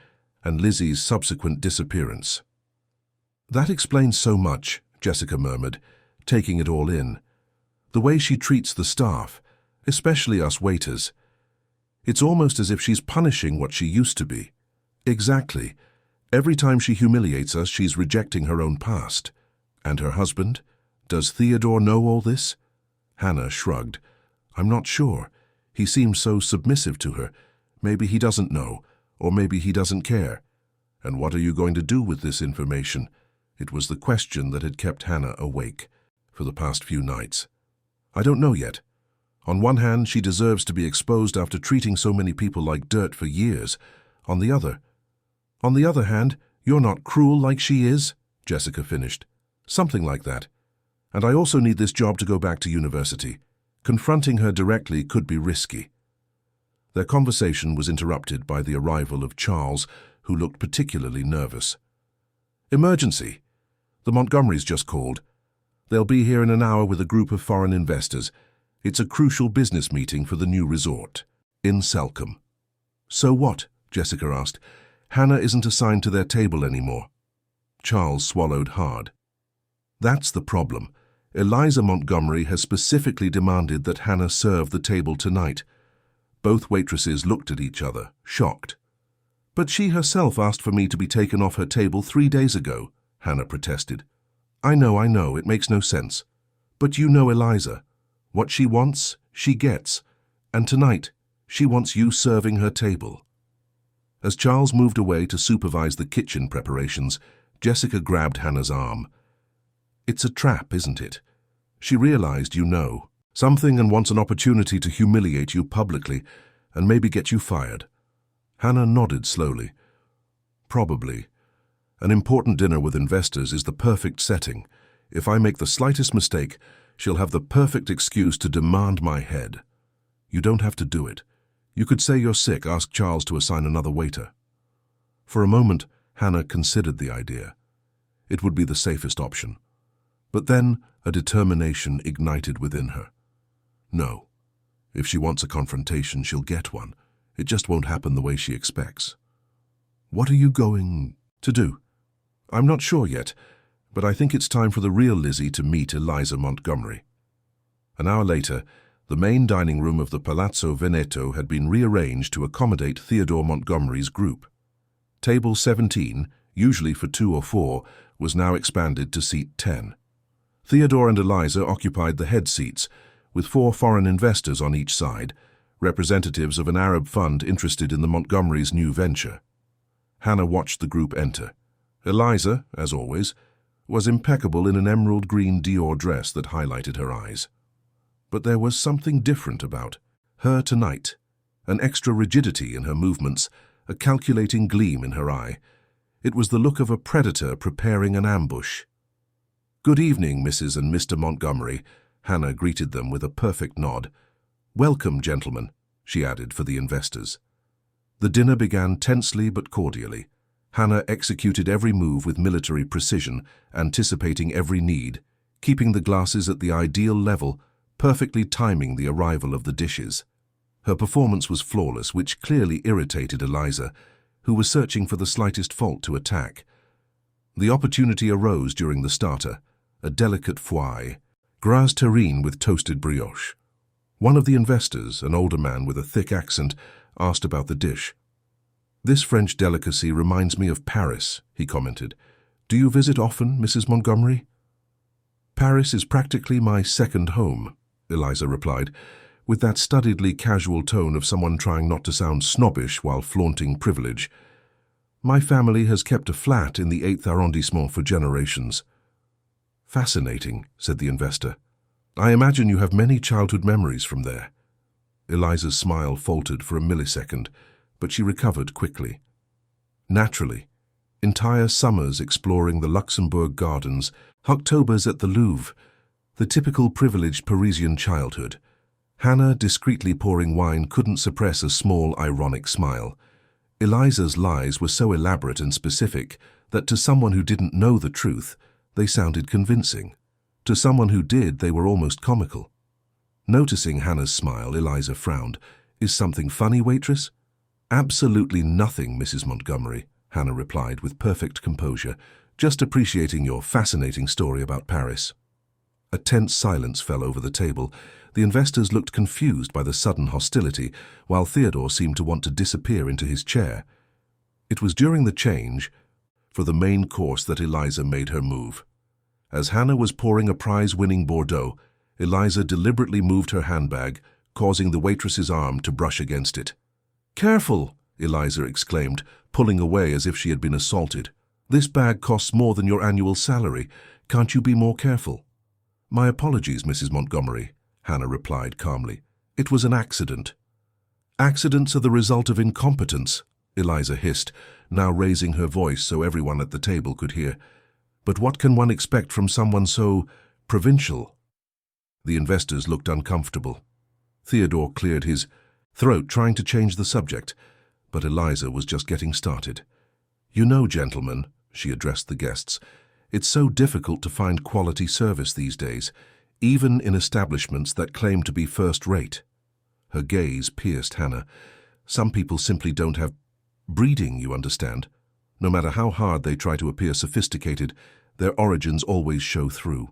and Lizzie's subsequent disappearance. "That explains so much," Jessica murmured, taking it all in. "The way she treats the staff, especially us waiters. It's almost as if she's punishing what she used to be." "Exactly. Every time she humiliates us, she's rejecting her own past." "And her husband? Does Theodore know all this?" Hannah shrugged. "I'm not sure. He seems so submissive to her. Maybe he doesn't know, or maybe he doesn't care." "And what are you going to do with this information?" It was the question that had kept Hannah awake for the past few nights. "I don't know yet. On one hand, she deserves to be exposed after treating so many people like dirt for years. On the other hand, you're not cruel like she is," Jessica finished. "Something like that. And I also need this job to go back to university. Confronting her directly could be risky." Their conversation was interrupted by the arrival of Charles, who looked particularly nervous. "Emergency. The Montgomerys just called. They'll be here in an hour with a group of foreign investors. It's a crucial business meeting for the new resort in Selcombe." "So what?" Jessica asked. "Hannah isn't assigned to their table anymore." Charles swallowed hard. "That's the problem. Eliza Montgomery has specifically demanded that Hannah serve the table tonight." Both waitresses looked at each other, shocked. "But she herself asked for me to be taken off her table 3 days ago," Hannah protested. I know, it makes no sense. But you know Eliza. What she wants, she gets. And tonight, she wants you serving her table." As Charles moved away to supervise the kitchen preparations, Jessica grabbed Hannah's arm. "It's a trap, isn't it? She realized you know something and wants an opportunity to humiliate you publicly and maybe get you fired." Hannah nodded slowly. "Probably. An important dinner with investors is the perfect setting. If I make the slightest mistake, she'll have the perfect excuse to demand my head." "You don't have to do it. You could say you're sick, ask Charles to assign another waiter. For a moment, Hannah considered the idea. It would be the safest option. But then a determination ignited within her. No. If she wants a confrontation, she'll get one. It just won't happen the way she expects. What are you going to do? I'm not sure yet, but I think it's time for the real Lizzie to meet Eliza Montgomery. An hour later, the main dining room of the Palazzo Veneto had been rearranged to accommodate Theodore Montgomery's group. Table 17, usually for 2 or 4, was now expanded to seat 10. Theodore and Eliza occupied the head seats, with 4 foreign investors on each side, representatives of an Arab fund interested in the Montgomerys' new venture. Hannah watched the group enter. Eliza, as always, was impeccable in an emerald green Dior dress that highlighted her eyes. But there was something different about her tonight, an extra rigidity in her movements, a calculating gleam in her eye. It was the look of a predator preparing an ambush. "Good evening, Mrs. and Mr. Montgomery," Hannah greeted them with a perfect nod. "Welcome, gentlemen," she added for the investors. The dinner began tensely but cordially. Hannah executed every move with military precision, anticipating every need, keeping the glasses at the ideal level, perfectly timing the arrival of the dishes. Her performance was flawless, which clearly irritated Eliza, who was searching for the slightest fault to attack. The opportunity arose during the starter, a delicate foie, grasse terrine with toasted brioche. One of the investors, an older man with a thick accent, asked about the dish. "This French delicacy reminds me of Paris," he commented. "Do you visit often, Mrs. Montgomery?" "Paris is practically my second home," Eliza replied, with that studiedly casual tone of someone trying not to sound snobbish while flaunting privilege. "My family has kept a flat in the 8th arrondissement for generations." "Fascinating," said the investor. "I imagine you have many childhood memories from there." Eliza's smile faltered for a millisecond, but she recovered quickly. "Naturally. Entire summers exploring the Luxembourg Gardens, Octobers at the Louvre, the typical privileged Parisian childhood." Hannah, discreetly pouring wine, couldn't suppress a small, ironic smile. Eliza's lies were so elaborate and specific that to someone who didn't know the truth, they sounded convincing. To someone who did, they were almost comical. Noticing Hannah's smile, Eliza frowned. "Is something funny, waitress?" "Absolutely nothing, Mrs. Montgomery," Hannah replied with perfect composure, "just appreciating your fascinating story about Paris." A tense silence fell over the table. The investors looked confused by the sudden hostility, while Theodore seemed to want to disappear into his chair. It was during the change for the main course that Eliza made her move. As Hannah was pouring a prize-winning Bordeaux, Eliza deliberately moved her handbag, causing the waitress's arm to brush against it. "Careful!" Eliza exclaimed, pulling away as if she had been assaulted. "This bag costs more than your annual salary. Can't you be more careful?" "My apologies, Mrs. Montgomery," Hannah replied calmly. "It was an accident." "Accidents are the result of incompetence," Eliza hissed, now raising her voice so everyone at the table could hear. "But what can one expect from someone so provincial?" The investors looked uncomfortable. Theodore cleared his throat, trying to change the subject, but Eliza was just getting started. "You know, gentlemen," she addressed the guests, "it's so difficult to find quality service these days, even in establishments that claim to be first-rate." Her gaze pierced Hannah. "Some people simply don't have breeding, you understand. No matter how hard they try to appear sophisticated, their origins always show through."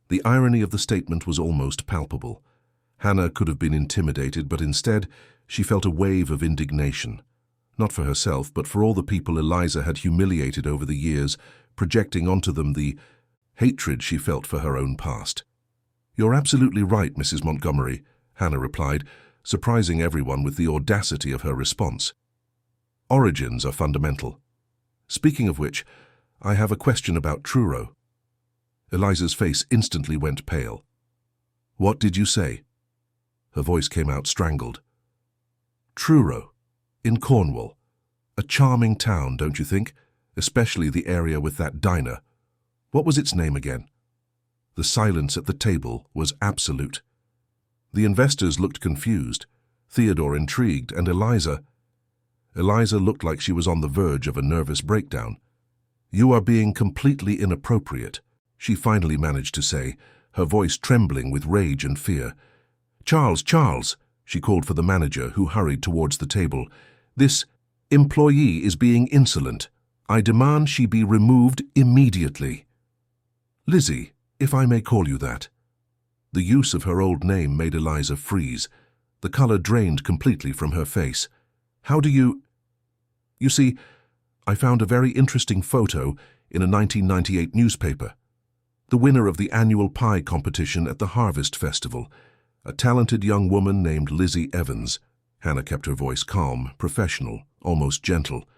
The irony of the statement was almost palpable. Hannah could have been intimidated, but instead she felt a wave of indignation. Not for herself, but for all the people Eliza had humiliated over the years, projecting onto them the hatred she felt for her own past. "You're absolutely right, Mrs. Montgomery," Hannah replied, surprising everyone with the audacity of her response. "Origins are fundamental. Speaking of which, I have a question about Truro." Eliza's face instantly went pale. "What did you say?" Her voice came out strangled. "Truro, in Cornwall. A charming town, don't you think? Especially the area with that diner. What was its name again?" The silence at the table was absolute. The investors looked confused. Theodore intrigued, and Eliza? Eliza looked like she was on the verge of a nervous breakdown. "You are being completely inappropriate," she finally managed to say, her voice trembling with rage and fear. Charles, she called for the manager, who hurried towards the table. "This employee is being insolent. I demand she be removed immediately." "Lizzie, if I may call you that." The use of her old name made Eliza freeze. The color drained completely from her face. "How do you—" "You see, I found a very interesting photo in a 1998 newspaper. The winner of the annual pie competition at the Harvest Festival, a talented young woman named Lizzie Evans." Hannah kept her voice calm, professional, almost gentle.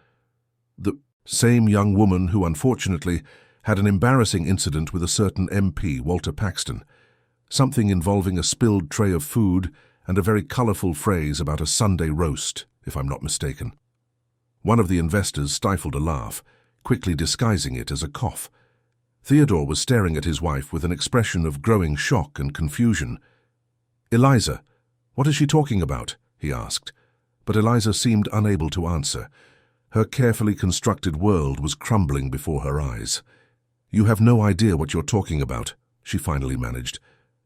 "The same young woman who, unfortunately, had an embarrassing incident with a certain MP, Walter Paxton. Something involving a spilled tray of food and a very colorful phrase about a Sunday roast, if I'm not mistaken." One of the investors stifled a laugh, quickly disguising it as a cough. Theodore was staring at his wife with an expression of growing shock and confusion. "Eliza, what is she talking about?" he asked. But Eliza seemed unable to answer. Her carefully constructed world was crumbling before her eyes. "You have no idea what you're talking about," she finally managed,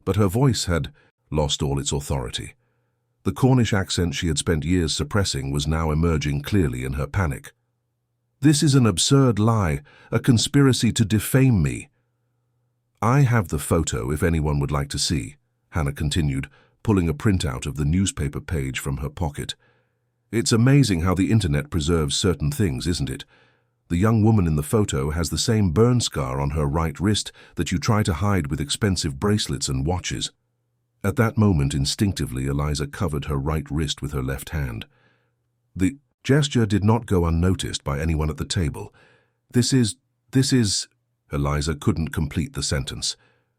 but her voice had lost all its authority. The Cornish accent she had spent years suppressing was now emerging clearly in her panic. "This is an absurd lie, a conspiracy to defame me." "I have the photo if anyone would like to see," Hannah continued, pulling a printout of the newspaper page from her pocket. "It's amazing how the internet preserves certain things, isn't it? The young woman in the photo has the same burn scar on her right wrist that you try to hide with expensive bracelets and watches." At that moment, instinctively, Eliza covered her right wrist with her left hand. The gesture did not go unnoticed by anyone at the table. This is... Eliza couldn't complete the sentence.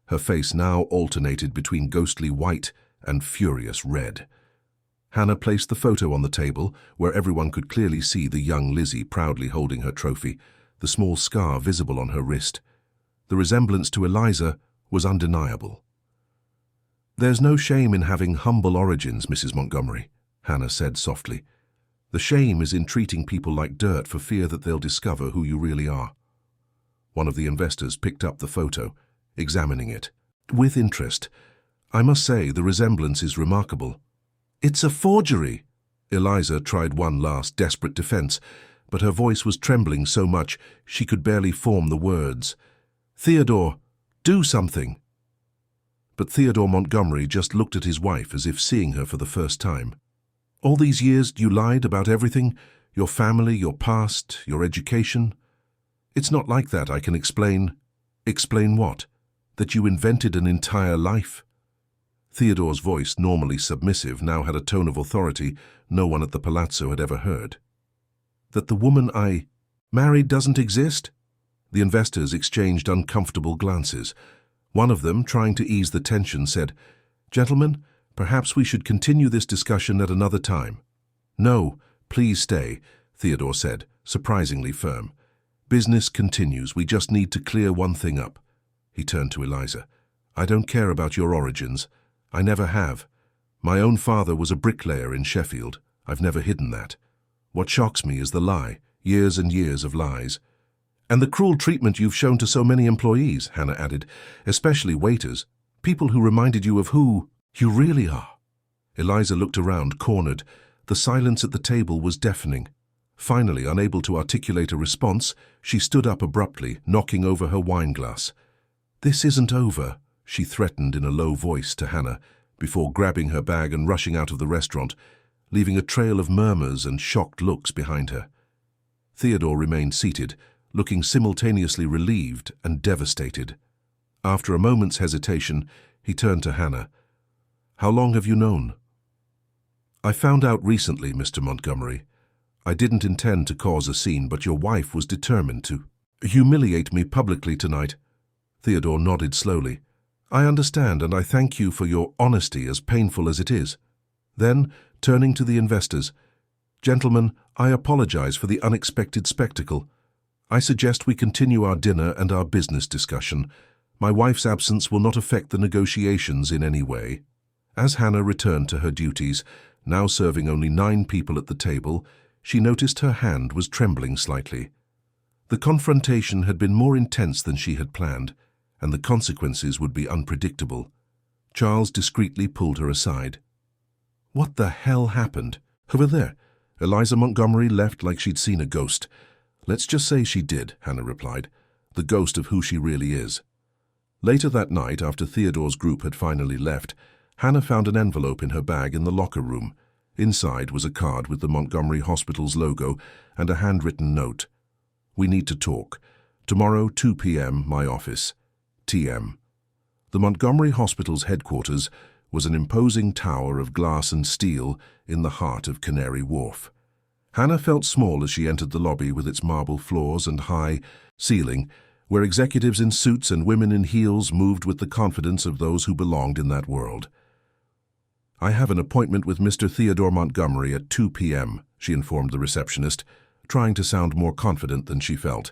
Her face now alternated between ghostly white and furious red. Hannah placed the photo on the table, where everyone could clearly see the young Lizzie proudly holding her trophy, the small scar visible on her wrist. The resemblance to Eliza was undeniable. "There's no shame in having humble origins, Mrs. Montgomery," Hannah said softly. "The shame is in treating people like dirt for fear that they'll discover who you really are." One of the investors picked up the photo, examining it with interest. "I must say the resemblance is remarkable." "It's a forgery!" Eliza tried one last desperate defense, but her voice was trembling so much she could barely form the words. "Theodore, do something!" But Theodore Montgomery just looked at his wife as if seeing her for the first time. "All these years you lied about everything, your family, your past, your education. It's not like that, I can explain." "Explain what? That you invented an entire life?" Theodore's voice, normally submissive, now had a tone of authority no one at the palazzo had ever heard. "That the woman I married doesn't exist?" The investors exchanged uncomfortable glances. One of them, trying to ease the tension, said, "Gentlemen, perhaps we should continue this discussion at another time." "No, please stay," Theodore said, surprisingly firm. "Business continues. We just need to clear one thing up." He turned to Eliza. "I don't care about your origins. I never have. My own father was a bricklayer in Sheffield. I've never hidden that. What shocks me is the lie, years and years of lies. And the cruel treatment you've shown to so many employees," Hannah added, "especially waiters, people who reminded you of who you really are." Eliza looked around, cornered. The silence at the table was deafening. Finally, unable to articulate a response, she stood up abruptly, knocking over her wineglass. "This isn't over," she threatened in a low voice to Hannah, before grabbing her bag and rushing out of the restaurant, leaving a trail of murmurs and shocked looks behind her. Theodore remained seated, looking simultaneously relieved and devastated. After a moment's hesitation, he turned to Hannah. "How long have you known?" "I found out recently, Mr. Montgomery. I didn't intend to cause a scene, but your wife was determined to humiliate me publicly tonight." Theodore nodded slowly. "I understand, and I thank you for your honesty, as painful as it is." Then, turning to the investors, "Gentlemen, I apologize for the unexpected spectacle. I suggest we continue our dinner and our business discussion. My wife's absence will not affect the negotiations in any way." As Hannah returned to her duties, Now serving only 9 people at the table, she noticed her hand was trembling slightly. The confrontation had been more intense than she had planned, and the consequences would be unpredictable. Charles discreetly pulled her aside. "What the hell happened?" "Over there." Eliza Montgomery left like she'd seen a ghost. "Let's just say she did," Hannah replied. "The ghost of who she really is." Later that night, after Theodore's group had finally left, Hannah found an envelope in her bag in the locker room. Inside was a card with the Montgomery Hospital's logo and a handwritten note. "We need to talk. Tomorrow, 2 p.m., my office. TM." The Montgomery Hospital's headquarters was an imposing tower of glass and steel in the heart of Canary Wharf. Hannah felt small as she entered the lobby with its marble floors and high ceiling, where executives in suits and women in heels moved with the confidence of those who belonged in that world. "I have an appointment with Mr. Theodore Montgomery at 2 p.m., she informed the receptionist, trying to sound more confident than she felt.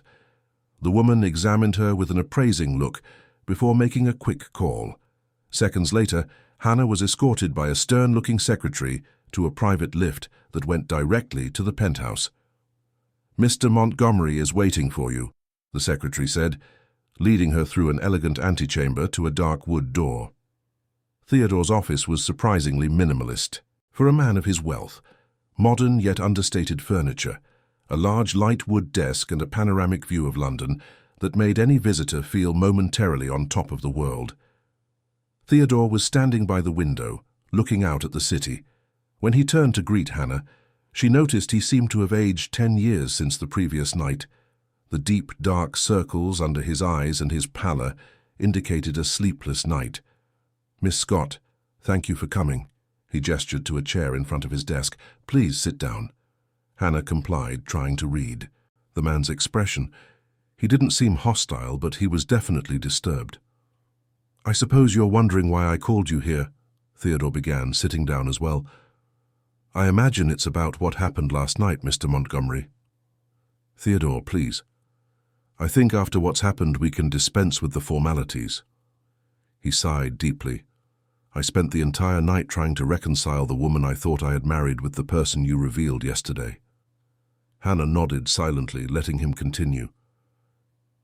The woman examined her with an appraising look before making a quick call. Seconds later, Hannah was escorted by a stern-looking secretary to a private lift that went directly to the penthouse. "Mr. Montgomery is waiting for you," the secretary said, leading her through an elegant antechamber to a dark wood door. Theodore's office was surprisingly minimalist for a man of his wealth. Modern yet understated furniture, a large light wood desk and a panoramic view of London that made any visitor feel momentarily on top of the world. Theodore was standing by the window, looking out at the city. When he turned to greet Hannah, she noticed he seemed to have aged 10 years since the previous night. The deep, dark circles under his eyes and his pallor indicated a sleepless night. "Miss Scott, thank you for coming." He gestured to a chair in front of his desk. "Please sit down." Hannah complied, trying to read the man's expression. He didn't seem hostile, but he was definitely disturbed. "I suppose you're wondering why I called you here," Theodore began, sitting down as well. "I imagine it's about what happened last night, Mr. Montgomery." "Theodore, please. I think after what's happened we can dispense with the formalities." He sighed deeply. "I spent the entire night trying to reconcile the woman I thought I had married with the person you revealed yesterday." Hannah nodded silently, letting him continue.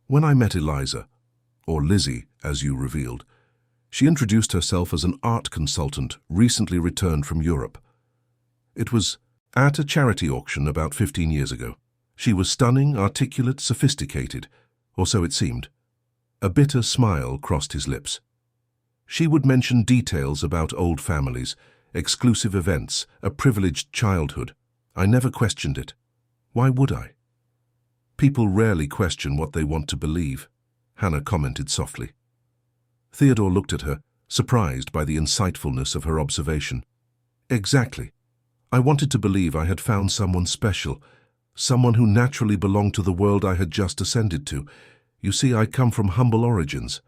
"When I met Eliza, or Lizzie, as you revealed, she introduced herself as an art consultant recently returned from Europe. It was at a charity auction about 15 years ago. She was stunning, articulate, sophisticated, or so it seemed. A bitter smile crossed his lips. She would mention details about old families, exclusive events, a privileged childhood. I never questioned it. Why would I? People rarely question what they want to believe," Hannah commented softly. Theodore looked at her, surprised by the insightfulness of her observation. "Exactly. I wanted to believe I had found someone special, someone who naturally belonged to the world I had just ascended to. You see, I come from humble origins."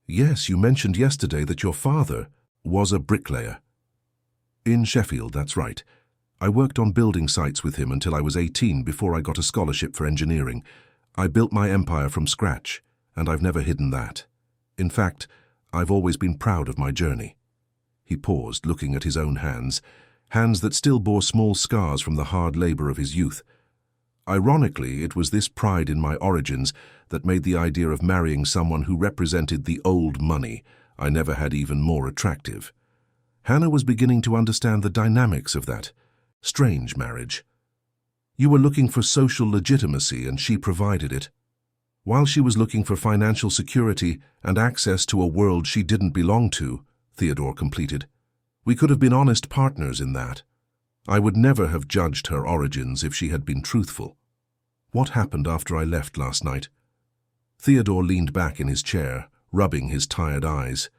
"Yes, you mentioned yesterday that your father was a bricklayer." "In Sheffield, that's right. I worked on building sites with him until I was 18 before I got a scholarship for engineering. I built my empire from scratch, and I've never hidden that. In fact, I've always been proud of my journey." He paused, looking at his own hands that still bore small scars from the hard labor of his youth. Ironically, it was this pride in my origins that made the idea of marrying someone who represented the old money I never had even more attractive. Hannah was beginning to understand the dynamics of that strange marriage. You were looking for social legitimacy, and she provided it, while she was looking for financial security and access to a world she didn't belong to, Theodore completed. We could have been honest partners in that. I would never have judged her origins if she had been truthful. What happened after I left last night? Theodore leaned back in his chair, rubbing his tired eyes.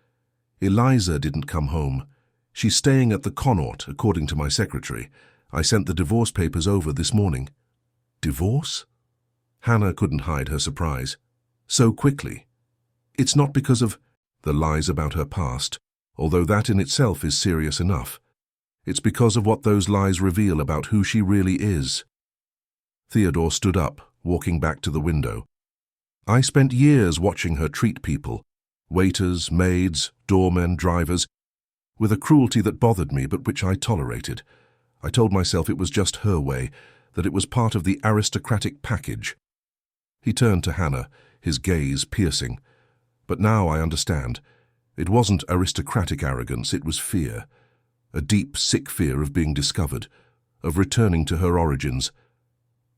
Eliza didn't come home. She's staying at the Connaught, according to my secretary. I sent the divorce papers over this morning. Divorce? Hannah couldn't hide her surprise. So quickly. It's not because of the lies about her past, although that in itself is serious enough. It's because of what those lies reveal about who she really is. Theodore stood up, walking back to the window. I spent years watching her treat people, waiters, maids, doormen, drivers. with a cruelty that bothered me but which I tolerated. I told myself it was just her way, that it was part of the aristocratic package. He turned to Hannah, his gaze piercing. But now I understand. It wasn't aristocratic arrogance, it was fear. A deep, sick fear of being discovered, of returning to her origins.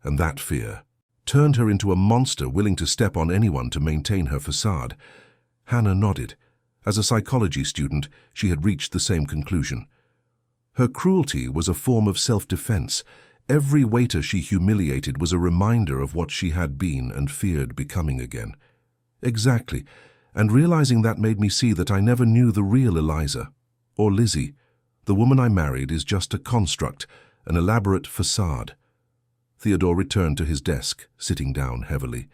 And that fear turned her into a monster willing to step on anyone to maintain her facade. Hannah nodded. As a psychology student, she had reached the same conclusion. Her cruelty was a form of self-defense. Every waiter she humiliated was a reminder of what she had been and feared becoming again. Exactly, and realizing that made me see that I never knew the real Eliza, or Lizzie. The woman I married is just a construct, an elaborate facade. Theodore returned to his desk, sitting down heavily.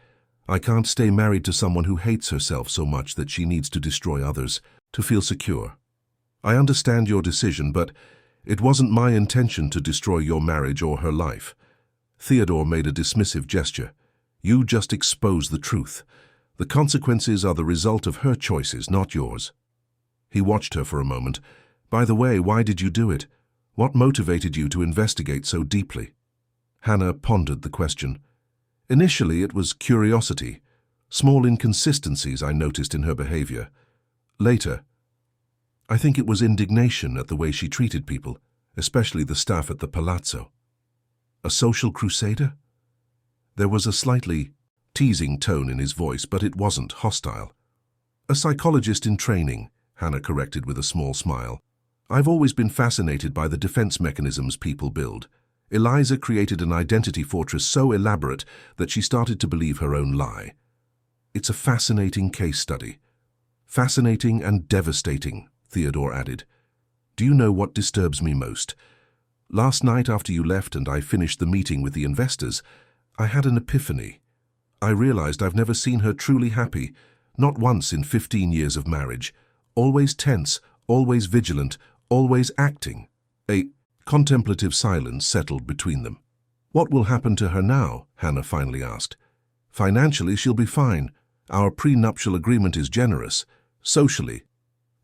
I can't stay married to someone who hates herself so much that she needs to destroy others to feel secure. I understand your decision, but it wasn't my intention to destroy your marriage or her life. Theodore made a dismissive gesture. You just exposed the truth. The consequences are the result of her choices, not yours. He watched her for a moment. By the way, why did you do it? What motivated you to investigate so deeply? Hannah pondered the question. Initially, it was curiosity, small inconsistencies I noticed in her behavior. Later, I think it was indignation at the way she treated people, especially the staff at the palazzo. A social crusader? There was a slightly teasing tone in his voice, but it wasn't hostile. A psychologist in training, Hannah corrected with a small smile. I've always been fascinated by the defense mechanisms people build. Eliza created an identity fortress so elaborate that she started to believe her own lie. It's a fascinating case study. Fascinating and devastating, Theodore added. Do you know what disturbs me most? Last night after you left and I finished the meeting with the investors, I had an epiphany. I realized I've never seen her truly happy, not once in 15 years of marriage. Always tense, always vigilant, always acting. A contemplative silence settled between them. What will happen to her now? Hannah finally asked. Financially, she'll be fine. Our prenuptial agreement is generous. Socially,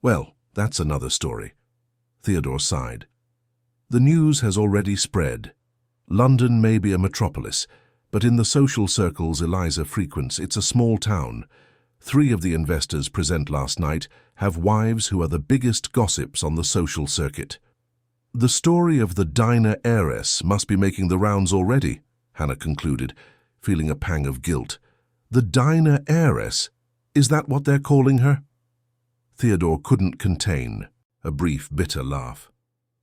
well, that's another story. Theodore sighed. The news has already spread. London may be a metropolis, but in the social circles Eliza frequents, it's a small town. 3 of the investors present last night have wives who are the biggest gossips on the social circuit. The story of the diner heiress must be making the rounds already, Hannah concluded, feeling a pang of guilt. The diner heiress? Is that what they're calling her? Theodore couldn't contain a brief, bitter laugh.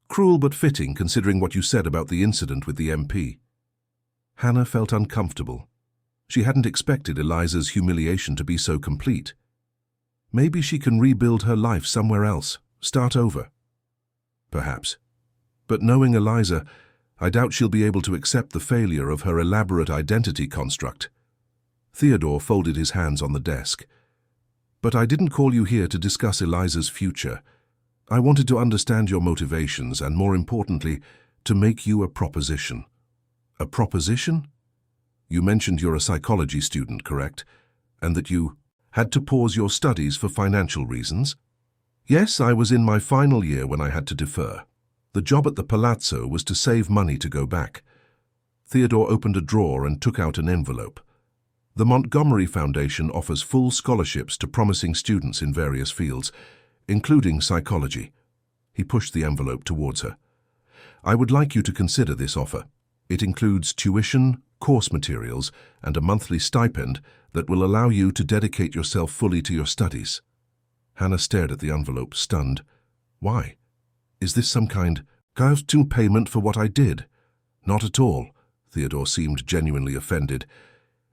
Cruel but fitting, considering what you said about the incident with the MP. Hannah felt uncomfortable. She hadn't expected Eliza's humiliation to be so complete. Maybe she can rebuild her life somewhere else, start over. Perhaps. But knowing Eliza, I doubt she'll be able to accept the failure of her elaborate identity construct. Theodore folded his hands on the desk. But I didn't call you here to discuss Eliza's future. I wanted to understand your motivations and, more importantly, to make you a proposition. A proposition? You mentioned you're a psychology student, correct? And that you had to pause your studies for financial reasons? Yes, I was in my final year when I had to defer. The job at the palazzo was to save money to go back. Theodore opened a drawer and took out an envelope. The Montgomery Foundation offers full scholarships to promising students in various fields, including psychology. He pushed the envelope towards her. I would like you to consider this offer. It includes tuition, course materials, and a monthly stipend that will allow you to dedicate yourself fully to your studies. Hannah stared at the envelope, stunned. Why? Is this some kind of payment for what I did? Not at all. Theodore seemed genuinely offended.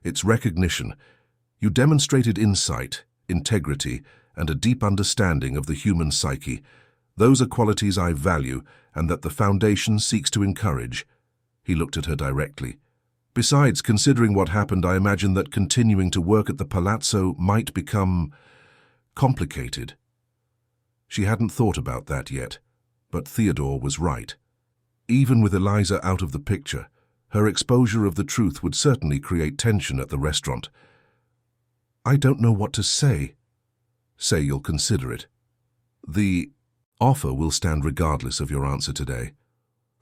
It's recognition. You demonstrated insight, integrity, and a deep understanding of the human psyche. Those are qualities I value and that the Foundation seeks to encourage. He looked at her directly. Besides, considering what happened, I imagine that continuing to work at the palazzo might become complicated. She hadn't thought about that yet, but Theodore was right. Even with Eliza out of the picture, her exposure of the truth would certainly create tension at the restaurant. I don't know what to say. Say you'll consider it. The Offer will stand regardless of your answer today.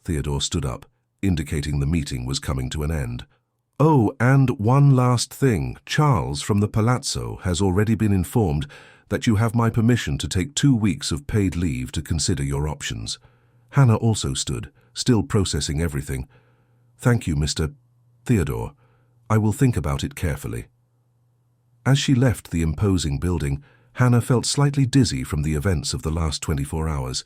Theodore stood up, indicating the meeting was coming to an end. Oh, and one last thing. Charles from the Palazzo has already been informed that you have my permission to take 2 weeks of paid leave to consider your options. Hannah also stood, still processing everything. Thank you, Mr. Theodore. I will think about it carefully. As she left the imposing building, Hannah felt slightly dizzy from the events of the last 24 hours.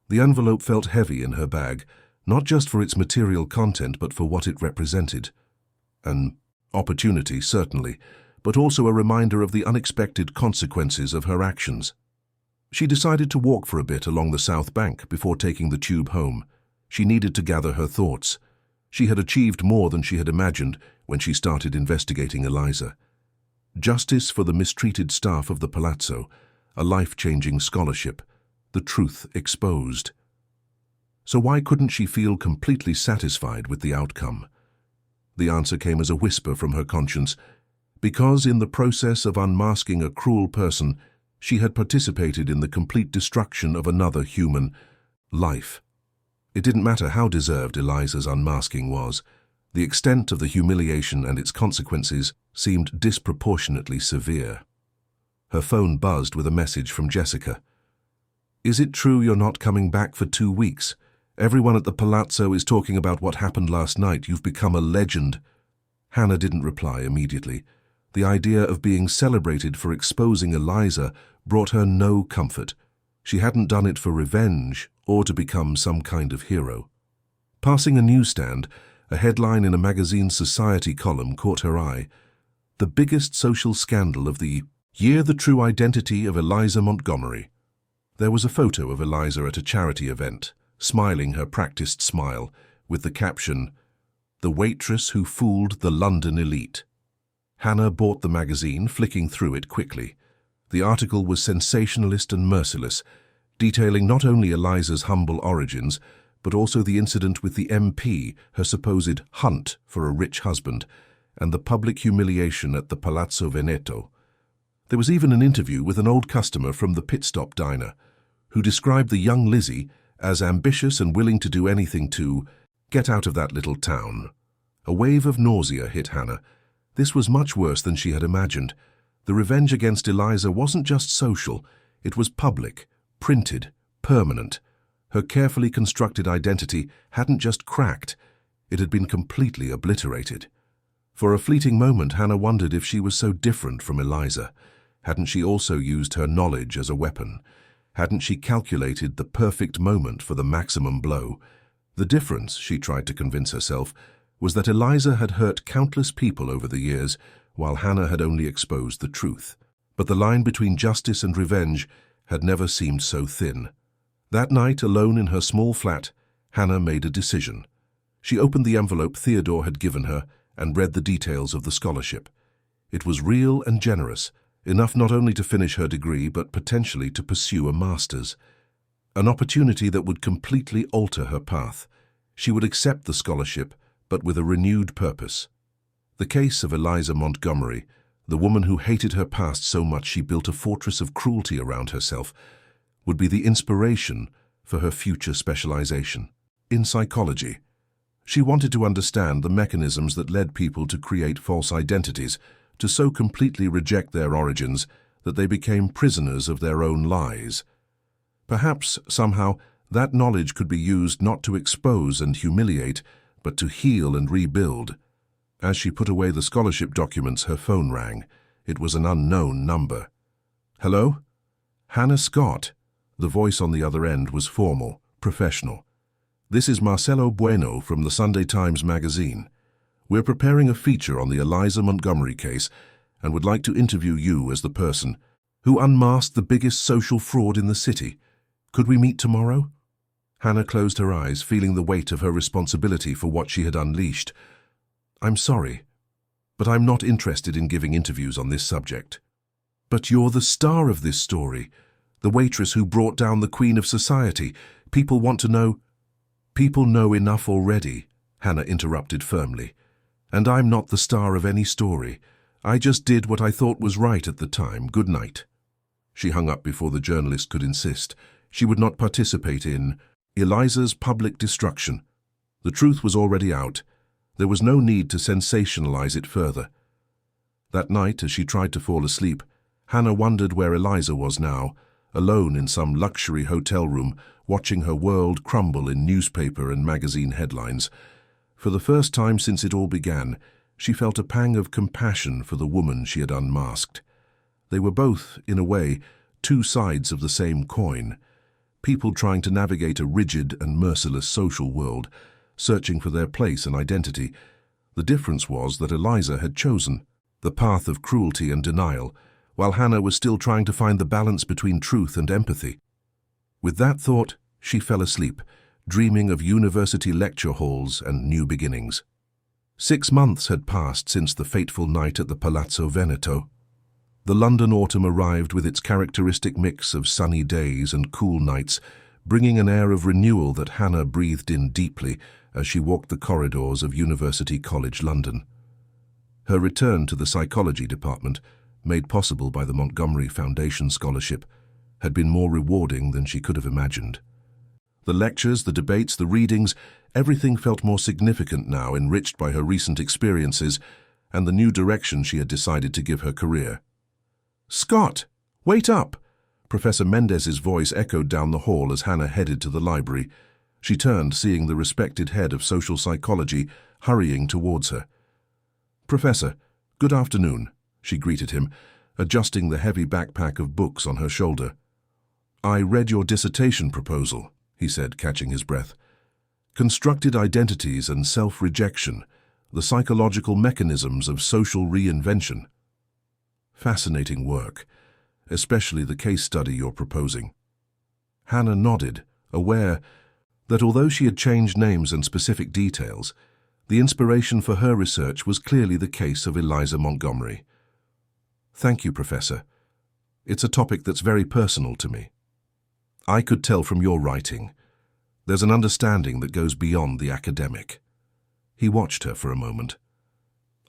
The envelope felt heavy in her bag, not just for its material content but for what it represented. An opportunity, certainly, but also a reminder of the unexpected consequences of her actions. She decided to walk for a bit along the South Bank before taking the tube home. She needed to gather her thoughts. She had achieved more than she had imagined when she started investigating Eliza. Justice for the mistreated staff of the Palazzo, a life-changing scholarship, the truth exposed. So why couldn't she feel completely satisfied with the outcome? The answer came as a whisper from her conscience, because in the process of unmasking a cruel person, she had participated in the complete destruction of another human life. It didn't matter how deserved Eliza's unmasking was. The extent of the humiliation and its consequences seemed disproportionately severe. Her phone buzzed with a message from Jessica. Is it true you're not coming back for 2 weeks? Everyone at the Palazzo is talking about what happened last night. You've become a legend. Hannah didn't reply immediately. The idea of being celebrated for exposing Eliza brought her no comfort. She hadn't done it for revenge or to become some kind of hero. Passing a newsstand, a headline in a magazine's society column caught her eye. The biggest social scandal of the year, the true identity of Eliza Montgomery. There was a photo of Eliza at a charity event, smiling her practiced smile, with the caption, "The waitress who fooled the London elite." Hannah bought the magazine, flicking through it quickly. The article was sensationalist and merciless, detailing not only Eliza's humble origins, but also the incident with the MP, her supposed hunt for a rich husband, and the public humiliation at the Palazzo Veneto. There was even an interview with an old customer from the Pit Stop diner, who described the young Lizzie as ambitious and willing to do anything to get out of that little town. A wave of nausea hit Hannah. This was much worse than she had imagined. The revenge against Eliza wasn't just social, it was public, printed, permanent. Her carefully constructed identity hadn't just cracked, it had been completely obliterated. For a fleeting moment, Hannah wondered if she was so different from Eliza. Hadn't she also used her knowledge as a weapon? Hadn't she calculated the perfect moment for the maximum blow? The difference, she tried to convince herself, was that Eliza had hurt countless people over the years, while Hannah had only exposed the truth. But the line between justice and revenge had never seemed so thin. That night, alone in her small flat, Hannah made a decision. She opened the envelope Theodore had given her and read the details of the scholarship. It was real and generous, enough not only to finish her degree but potentially to pursue a master's. An opportunity that would completely alter her path. She would accept the scholarship, but with a renewed purpose. The case of Eliza Montgomery, the woman who hated her past so much she built a fortress of cruelty around herself, would be the inspiration for her future specialization in psychology. She wanted to understand the mechanisms that led people to create false identities, to so completely reject their origins that they became prisoners of their own lies. Perhaps, somehow, that knowledge could be used not to expose and humiliate, but to heal and rebuild. As she put away the scholarship documents, her phone rang. It was an unknown number. "Hello? Hannah Scott." The voice on the other end was formal, professional. "This is Marcelo Bueno from the Sunday Times magazine. We're preparing a feature on the Eliza Montgomery case and would like to interview you as the person who unmasked the biggest social fraud in the city. Could we meet tomorrow?" Hannah closed her eyes, feeling the weight of her responsibility for what she had unleashed. "I'm sorry, but I'm not interested in giving interviews on this subject." "But you're the star of this story, the waitress who brought down the queen of society. People want to know—" "People know enough already," Hannah interrupted firmly. "And I'm not the star of any story. I just did what I thought was right at the time. Good night." She hung up before the journalist could insist. She would not participate in Eliza's public destruction. The truth was already out. There was no need to sensationalize it further. That night, as she tried to fall asleep, Hannah wondered where Eliza was now, alone in some luxury hotel room, watching her world crumble in newspaper and magazine headlines. For the first time since it all began, she felt a pang of compassion for the woman she had unmasked. They were both, in a way, two sides of the same coin. People trying to navigate a rigid and merciless social world, searching for their place and identity. The difference was that Eliza had chosen the path of cruelty and denial, while Hannah was still trying to find the balance between truth and empathy. With that thought, she fell asleep, dreaming of university lecture halls and new beginnings. 6 months had passed since the fateful night at the Palazzo Veneto. The London autumn arrived with its characteristic mix of sunny days and cool nights, bringing an air of renewal that Hannah breathed in deeply as she walked the corridors of University College London. Her return to the psychology department, made possible by the Montgomery Foundation scholarship, had been more rewarding than she could have imagined. The lectures, the debates, the readings, everything felt more significant now, enriched by her recent experiences and the new direction she had decided to give her career. "Scott, wait up!" Professor Mendez's voice echoed down the hall as Hannah headed to the library. She turned, seeing the respected head of social psychology hurrying towards her. "Professor, good afternoon," she greeted him, adjusting the heavy backpack of books on her shoulder. "I read your dissertation proposal," he said, catching his breath. "Constructed identities and self-rejection, the psychological mechanisms of social reinvention. Fascinating work, especially the case study you're proposing." Hannah nodded, aware that although she had changed names and specific details, the inspiration for her research was clearly the case of Eliza Montgomery. "Thank you, Professor. It's a topic that's very personal to me. I could tell from your writing. There's an understanding that goes beyond the academic." He watched her for a moment.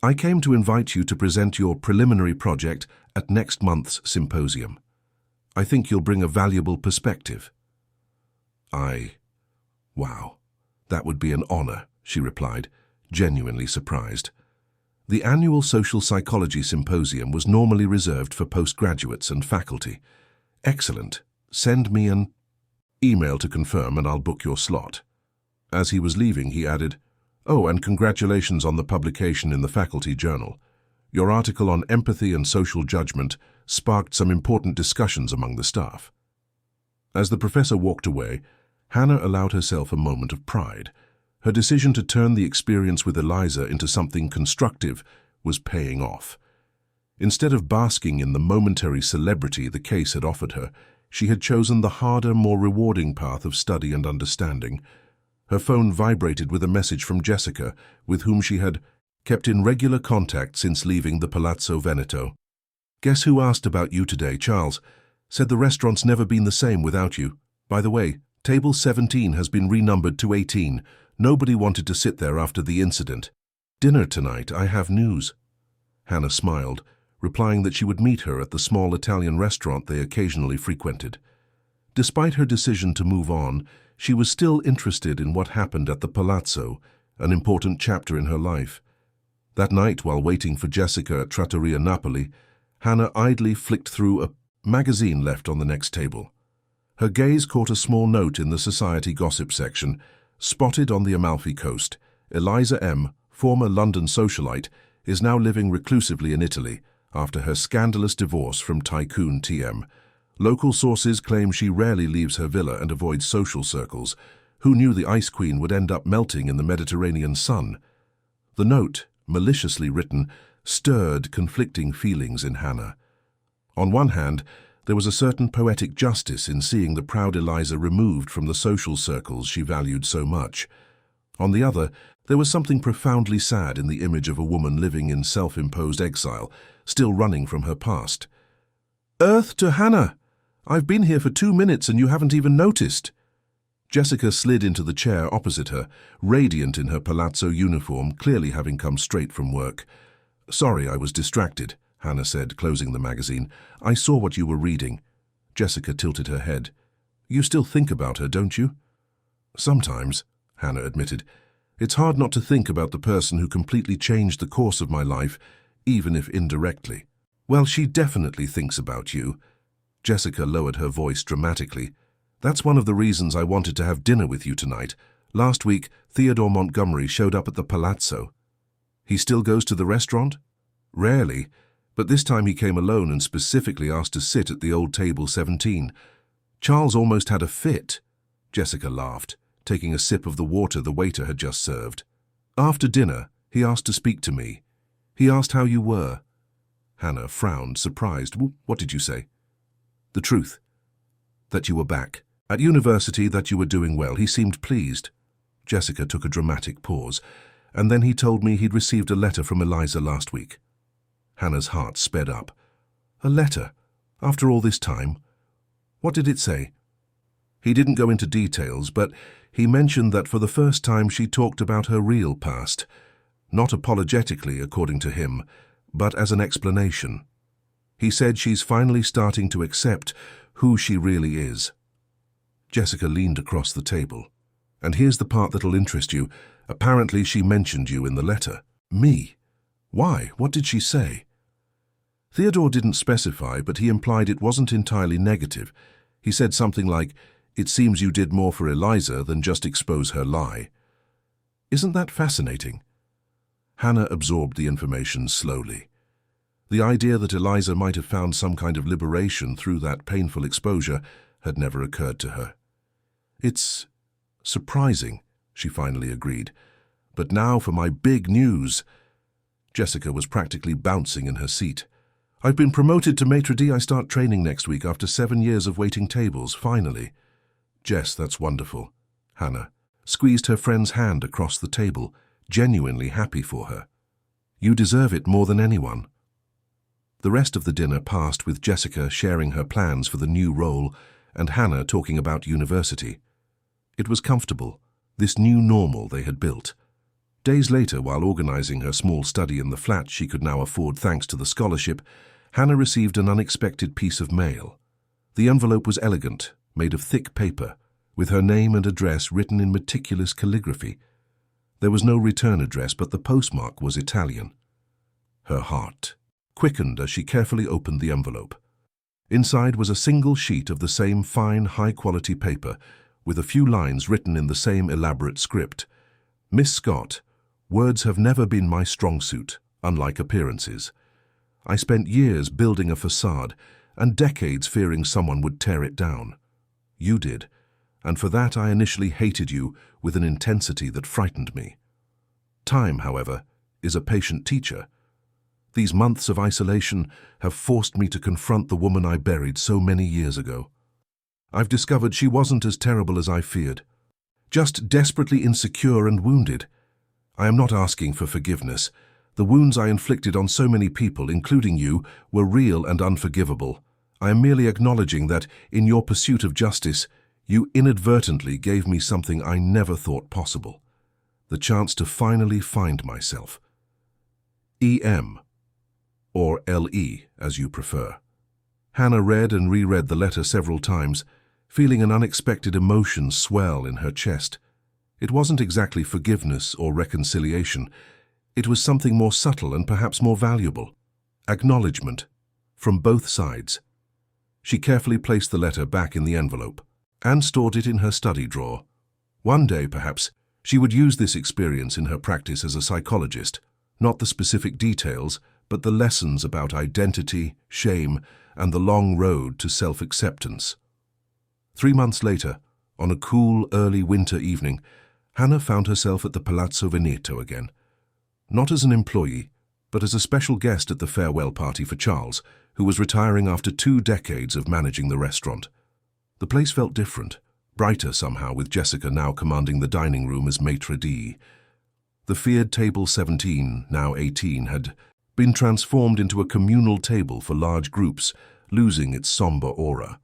"I came to invite you to present your preliminary project at next month's symposium. I think you'll bring a valuable perspective." Wow, that would be an honor," she replied, genuinely surprised. The annual Social Psychology Symposium was normally reserved for postgraduates and faculty. "Excellent. Send me an email to confirm and I'll book your slot." As he was leaving, he added, "Oh, and congratulations on the publication in the faculty journal. Your article on empathy and social judgment sparked some important discussions among the staff." As the professor walked away, Hannah allowed herself a moment of pride. Her decision to turn the experience with Eliza into something constructive was paying off. Instead of basking in the momentary celebrity the case had offered her, she had chosen the harder, more rewarding path of study and understanding. Her phone vibrated with a message from Jessica, with whom she had kept in regular contact since leaving the Palazzo Veneto. "Guess who asked about you today, Charles? Said the restaurant's never been the same without you. By the way, table 17 has been renumbered to 18. Nobody wanted to sit there after the incident. Dinner tonight, I have news." Hannah smiled, replying that she would meet her at the small Italian restaurant they occasionally frequented. Despite her decision to move on, she was still interested in what happened at the Palazzo, an important chapter in her life. That night, while waiting for Jessica at Trattoria Napoli, Hannah idly flicked through a magazine left on the next table. Her gaze caught a small note in the society gossip section. Spotted on the Amalfi Coast, Eliza M., former London socialite, is now living reclusively in Italy after her scandalous divorce from tycoon TM. Local sources claim she rarely leaves her villa and avoids social circles. Who knew the Ice Queen would end up melting in the Mediterranean sun? The note, maliciously written, stirred conflicting feelings in Hannah. On one hand, there was a certain poetic justice in seeing the proud Eliza removed from the social circles she valued so much. On the other, there was something profoundly sad in the image of a woman living in self-imposed exile, still running from her past. "Earth to Hannah! I've been here for 2 minutes and you haven't even noticed." Jessica slid into the chair opposite her, radiant in her palazzo uniform, clearly having come straight from work. "Sorry, I was distracted," Hannah said, closing the magazine. "I saw what you were reading." Jessica tilted her head. You still think about her, don't you? Sometimes, Hannah admitted. It's hard not to think about the person who completely changed the course of my life, even if indirectly. Well, she definitely thinks about you. Jessica lowered her voice dramatically. That's one of the reasons I wanted to have dinner with you tonight. Last week, Theodore Montgomery showed up at the Palazzo. He still goes to the restaurant? Rarely, but this time he came alone and specifically asked to sit at the old table 17. Charles almost had a fit. Jessica laughed, taking a sip of the water the waiter had just served. After dinner, he asked to speak to me. He asked how you were. Hannah frowned, surprised. What did you say? The truth. That you were back. At university, that you were doing well. He seemed pleased. Jessica took a dramatic pause, and then he told me he'd received a letter from Eliza last week. Hannah's heart sped up. A letter? After all this time? What did it say? He didn't go into details, but he mentioned that for the first time she talked about her real past. Not apologetically, according to him, but as an explanation. He said she's finally starting to accept who she really is. Jessica leaned across the table. And here's the part that'll interest you. Apparently she mentioned you in the letter. Me? Why? What did she say? Theodore didn't specify, but he implied it wasn't entirely negative. He said something like, "It seems you did more for Eliza than just expose her lie." Isn't that fascinating? Hannah absorbed the information slowly. The idea that Eliza might have found some kind of liberation through that painful exposure had never occurred to her. It's surprising, she finally agreed. But now for my big news. Jessica was practically bouncing in her seat. I've been promoted to maitre d'. I start training next week after 7 years of waiting tables, finally. Jess, that's wonderful. Hannah squeezed her friend's hand across the table, genuinely happy for her. You deserve it more than anyone. The rest of the dinner passed with Jessica sharing her plans for the new role and Hannah talking about university. It was comfortable, this new normal they had built. Days later, while organizing her small study in the flat she could now afford thanks to the scholarship, Hannah received an unexpected piece of mail. The envelope was elegant, made of thick paper, with her name and address written in meticulous calligraphy. There was no return address, but the postmark was Italian. Her heart quickened as she carefully opened the envelope. Inside was a single sheet of the same fine, high-quality paper, with a few lines written in the same elaborate script. Miss Scott, words have never been my strong suit, unlike appearances. I spent years building a facade, and decades fearing someone would tear it down. You did, and for that I initially hated you with an intensity that frightened me. Time, however, is a patient teacher. These months of isolation have forced me to confront the woman I buried so many years ago. I've discovered she wasn't as terrible as I feared, just desperately insecure and wounded. I am not asking for forgiveness. The wounds I inflicted on so many people, including you, were real and unforgivable. I am merely acknowledging that, in your pursuit of justice, you inadvertently gave me something I never thought possible. The chance to finally find myself. E.M. or L.E., as you prefer. Hannah read and reread the letter several times, feeling an unexpected emotion swell in her chest. It wasn't exactly forgiveness or reconciliation. It was something more subtle and perhaps more valuable. Acknowledgement, from both sides. She carefully placed the letter back in the envelope and stored it in her study drawer. One day, perhaps, she would use this experience in her practice as a psychologist, not the specific details, but the lessons about identity, shame, and the long road to self-acceptance. 3 months later, on a cool, early winter evening, Hannah found herself at the Palazzo Veneto again. Not as an employee, but as a special guest at the farewell party for Charles, who was retiring after 2 decades of managing the restaurant. The place felt different, brighter somehow, with Jessica now commanding the dining room as maitre d'. The feared table 17, now 18, had been transformed into a communal table for large groups, losing its somber aura.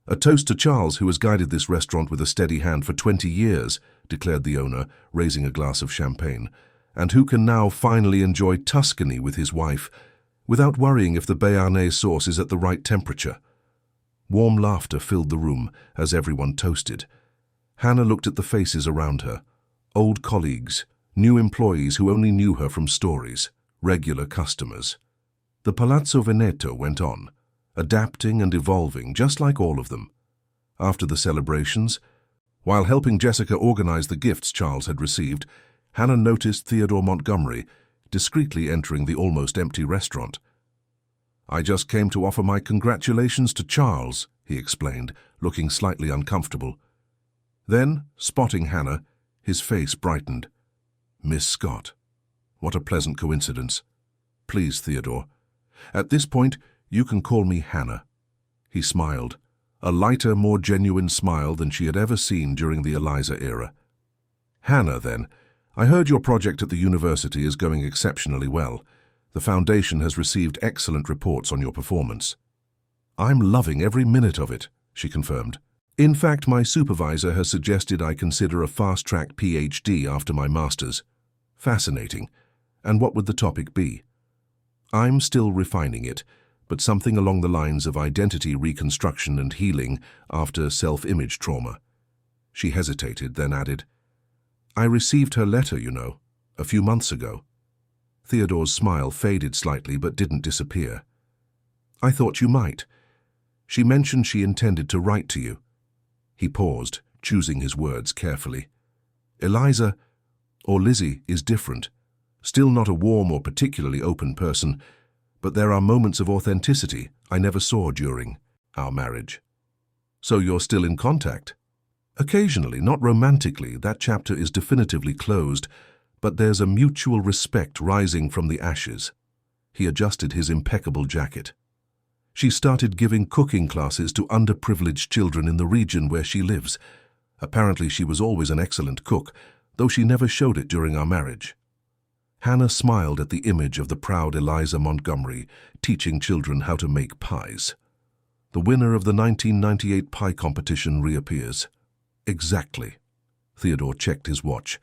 A toast to Charles, who has guided this restaurant with a steady hand for 20 years, declared the owner, raising a glass of champagne, and who can now finally enjoy Tuscany with his wife, without worrying if the Béarnaise sauce is at the right temperature. Warm laughter filled the room as everyone toasted. Hannah looked at the faces around her. Old colleagues, new employees who only knew her from stories, regular customers. The Palazzo Veneto went on, adapting and evolving just like all of them. After the celebrations, while helping Jessica organize the gifts Charles had received, Hannah noticed Theodore Montgomery discreetly entering the almost empty restaurant. "I just came to offer my congratulations to Charles," he explained, looking slightly uncomfortable. Then, spotting Hannah, his face brightened. "Miss Scott. What a pleasant coincidence. Please, Theodore. At this point, you can call me Hannah." He smiled, a lighter, more genuine smile than she had ever seen during the Eliza era. "Hannah, then, I heard your project at the university is going exceptionally well. The foundation has received excellent reports on your performance." "I'm loving every minute of it," she confirmed. "In fact, my supervisor has suggested I consider a fast-track PhD after my master's." "Fascinating. And what would the topic be?" "I'm still refining it, but something along the lines of identity reconstruction and healing after self-image trauma." She hesitated, then added, "I received her letter, you know, a few months ago." Theodore's smile faded slightly but didn't disappear. "I thought you might. She mentioned she intended to write to you." He paused, choosing his words carefully. "Eliza, or Lizzie, is different. Still not a warm or particularly open person, but there are moments of authenticity I never saw during our marriage." "So you're still in contact?" "Occasionally, not romantically. That chapter is definitively closed, but there's a mutual respect rising from the ashes." He adjusted his impeccable jacket. "She started giving cooking classes to underprivileged children in the region where she lives. Apparently she was always an excellent cook, though she never showed it during our marriage." Hannah smiled at the image of the proud Eliza Montgomery teaching children how to make pies. The winner of the 1998 pie competition reappears. "Exactly." Theodore checked his watch.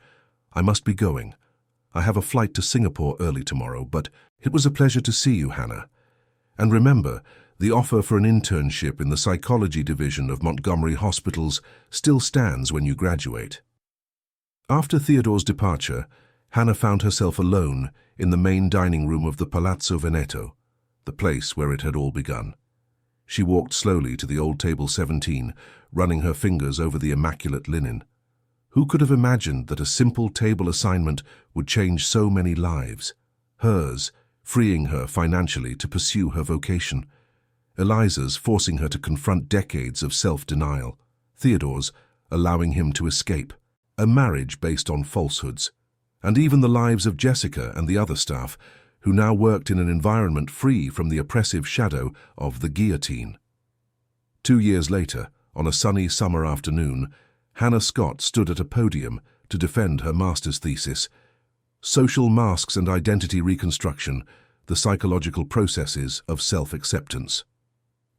"I must be going. I have a flight to Singapore early tomorrow, but it was a pleasure to see you, Hannah. And remember, the offer for an internship in the psychology division of Montgomery Hospitals still stands when you graduate." After Theodore's departure, Hannah found herself alone in the main dining room of the Palazzo Veneto, the place where it had all begun. She walked slowly to the old table 17, running her fingers over the immaculate linen. Who could have imagined that a simple table assignment would change so many lives? Hers, freeing her financially to pursue her vocation. Eliza's, forcing her to confront decades of self-denial. Theodore's, allowing him to escape. A marriage based on falsehoods. And even the lives of Jessica and the other staff, who now worked in an environment free from the oppressive shadow of the guillotine. 2 years later, on a sunny summer afternoon, Hannah Scott stood at a podium to defend her master's thesis, Social Masks and Identity Reconstruction, the Psychological Processes of Self-Acceptance.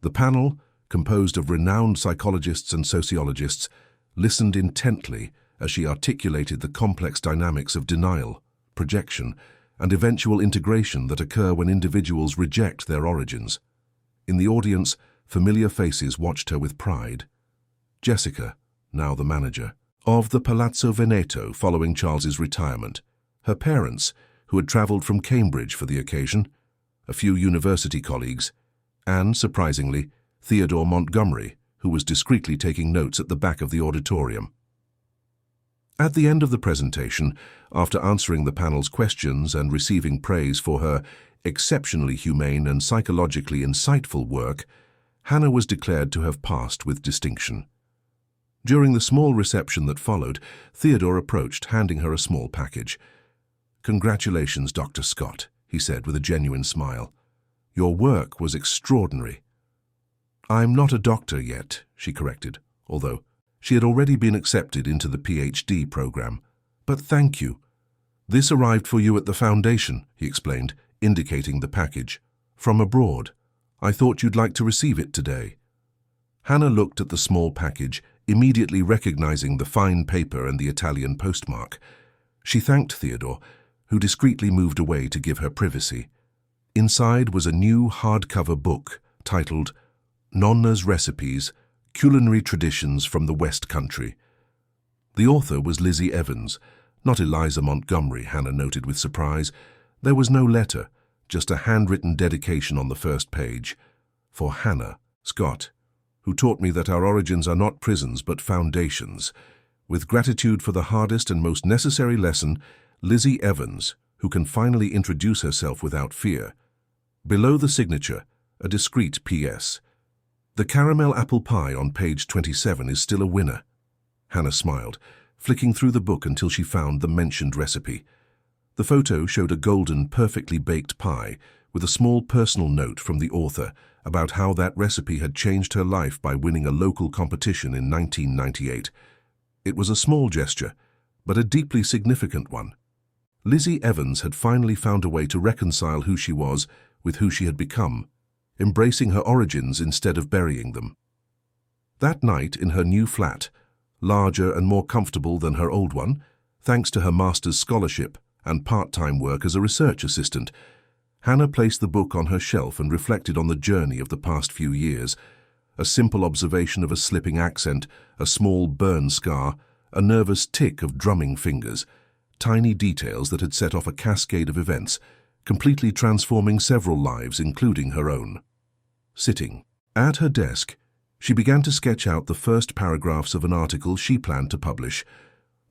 The panel, composed of renowned psychologists and sociologists, listened intently as she articulated the complex dynamics of denial, projection, and eventual integration that occur when individuals reject their origins. In the audience, familiar faces watched her with pride. Jessica, now the manager, of the Palazzo Veneto following Charles's retirement, her parents, who had travelled from Cambridge for the occasion, a few university colleagues, and, surprisingly, Theodore Montgomery, who was discreetly taking notes at the back of the auditorium. At the end of the presentation, after answering the panel's questions and receiving praise for her exceptionally humane and psychologically insightful work, Hannah was declared to have passed with distinction. During the small reception that followed, Theodore approached, handing her a small package. "Congratulations, Dr. Scott," he said with a genuine smile. "Your work was extraordinary." "I'm not a doctor yet," she corrected, although she had already been accepted into the PhD program. "But thank you." "This arrived for you at the foundation," he explained, indicating the package. "From abroad. I thought you'd like to receive it today." Hannah looked at the small package, immediately recognizing the fine paper and the Italian postmark. She thanked Theodore, who discreetly moved away to give her privacy. Inside was a new hardcover book titled Nonna's Recipes, Culinary Traditions from the West Country. The author was Lizzie Evans, not Eliza Montgomery, Hannah noted with surprise. There was no letter, just a handwritten dedication on the first page. For Hannah, Scott, who taught me that our origins are not prisons but foundations. With gratitude for the hardest and most necessary lesson, Lizzie Evans, who can finally introduce herself without fear. Below the signature, a discreet P.S. The caramel apple pie on page 27 is still a winner. Hannah smiled, flicking through the book until she found the mentioned recipe. The photo showed a golden, perfectly baked pie with a small personal note from the author about how that recipe had changed her life by winning a local competition in 1998. It was a small gesture, but a deeply significant one. Lizzie Evans had finally found a way to reconcile who she was with who she had become, embracing her origins instead of burying them. That night in her new flat, larger and more comfortable than her old one, thanks to her master's scholarship and part-time work as a research assistant, Hannah placed the book on her shelf and reflected on the journey of the past few years. A simple observation of a slipping accent, a small burn scar, a nervous tick of drumming fingers, tiny details that had set off a cascade of events, completely transforming several lives, including her own. Sitting at her desk, she began to sketch out the first paragraphs of an article she planned to publish,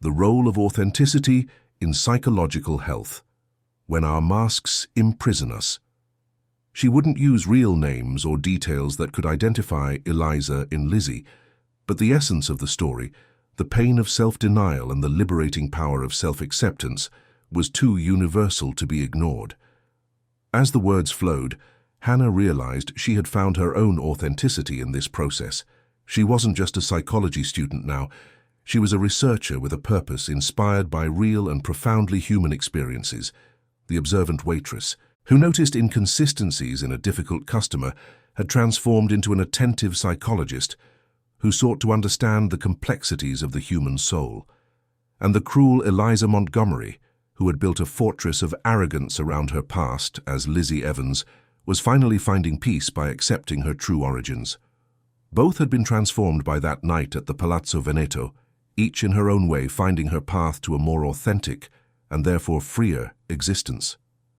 The Role of Authenticity in Psychological Health, When Our Masks Imprison Us. She wouldn't use real names or details that could identify Eliza in Lizzie, but the essence of the story, the pain of self-denial and the liberating power of self-acceptance, was too universal to be ignored. As the words flowed, Hannah realized she had found her own authenticity in this process. She wasn't just a psychology student now. She was a researcher with a purpose, inspired by real and profoundly human experiences. The observant waitress, who noticed inconsistencies in a difficult customer, had transformed into an attentive psychologist who sought to understand the complexities of the human soul. And the cruel Eliza Montgomery, who had built a fortress of arrogance around her past as Lizzie Evans, was finally finding peace by accepting her true origins. Both had been transformed by that night at the Palazzo Veneto, each in her own way finding her path to a more authentic and therefore freer existence.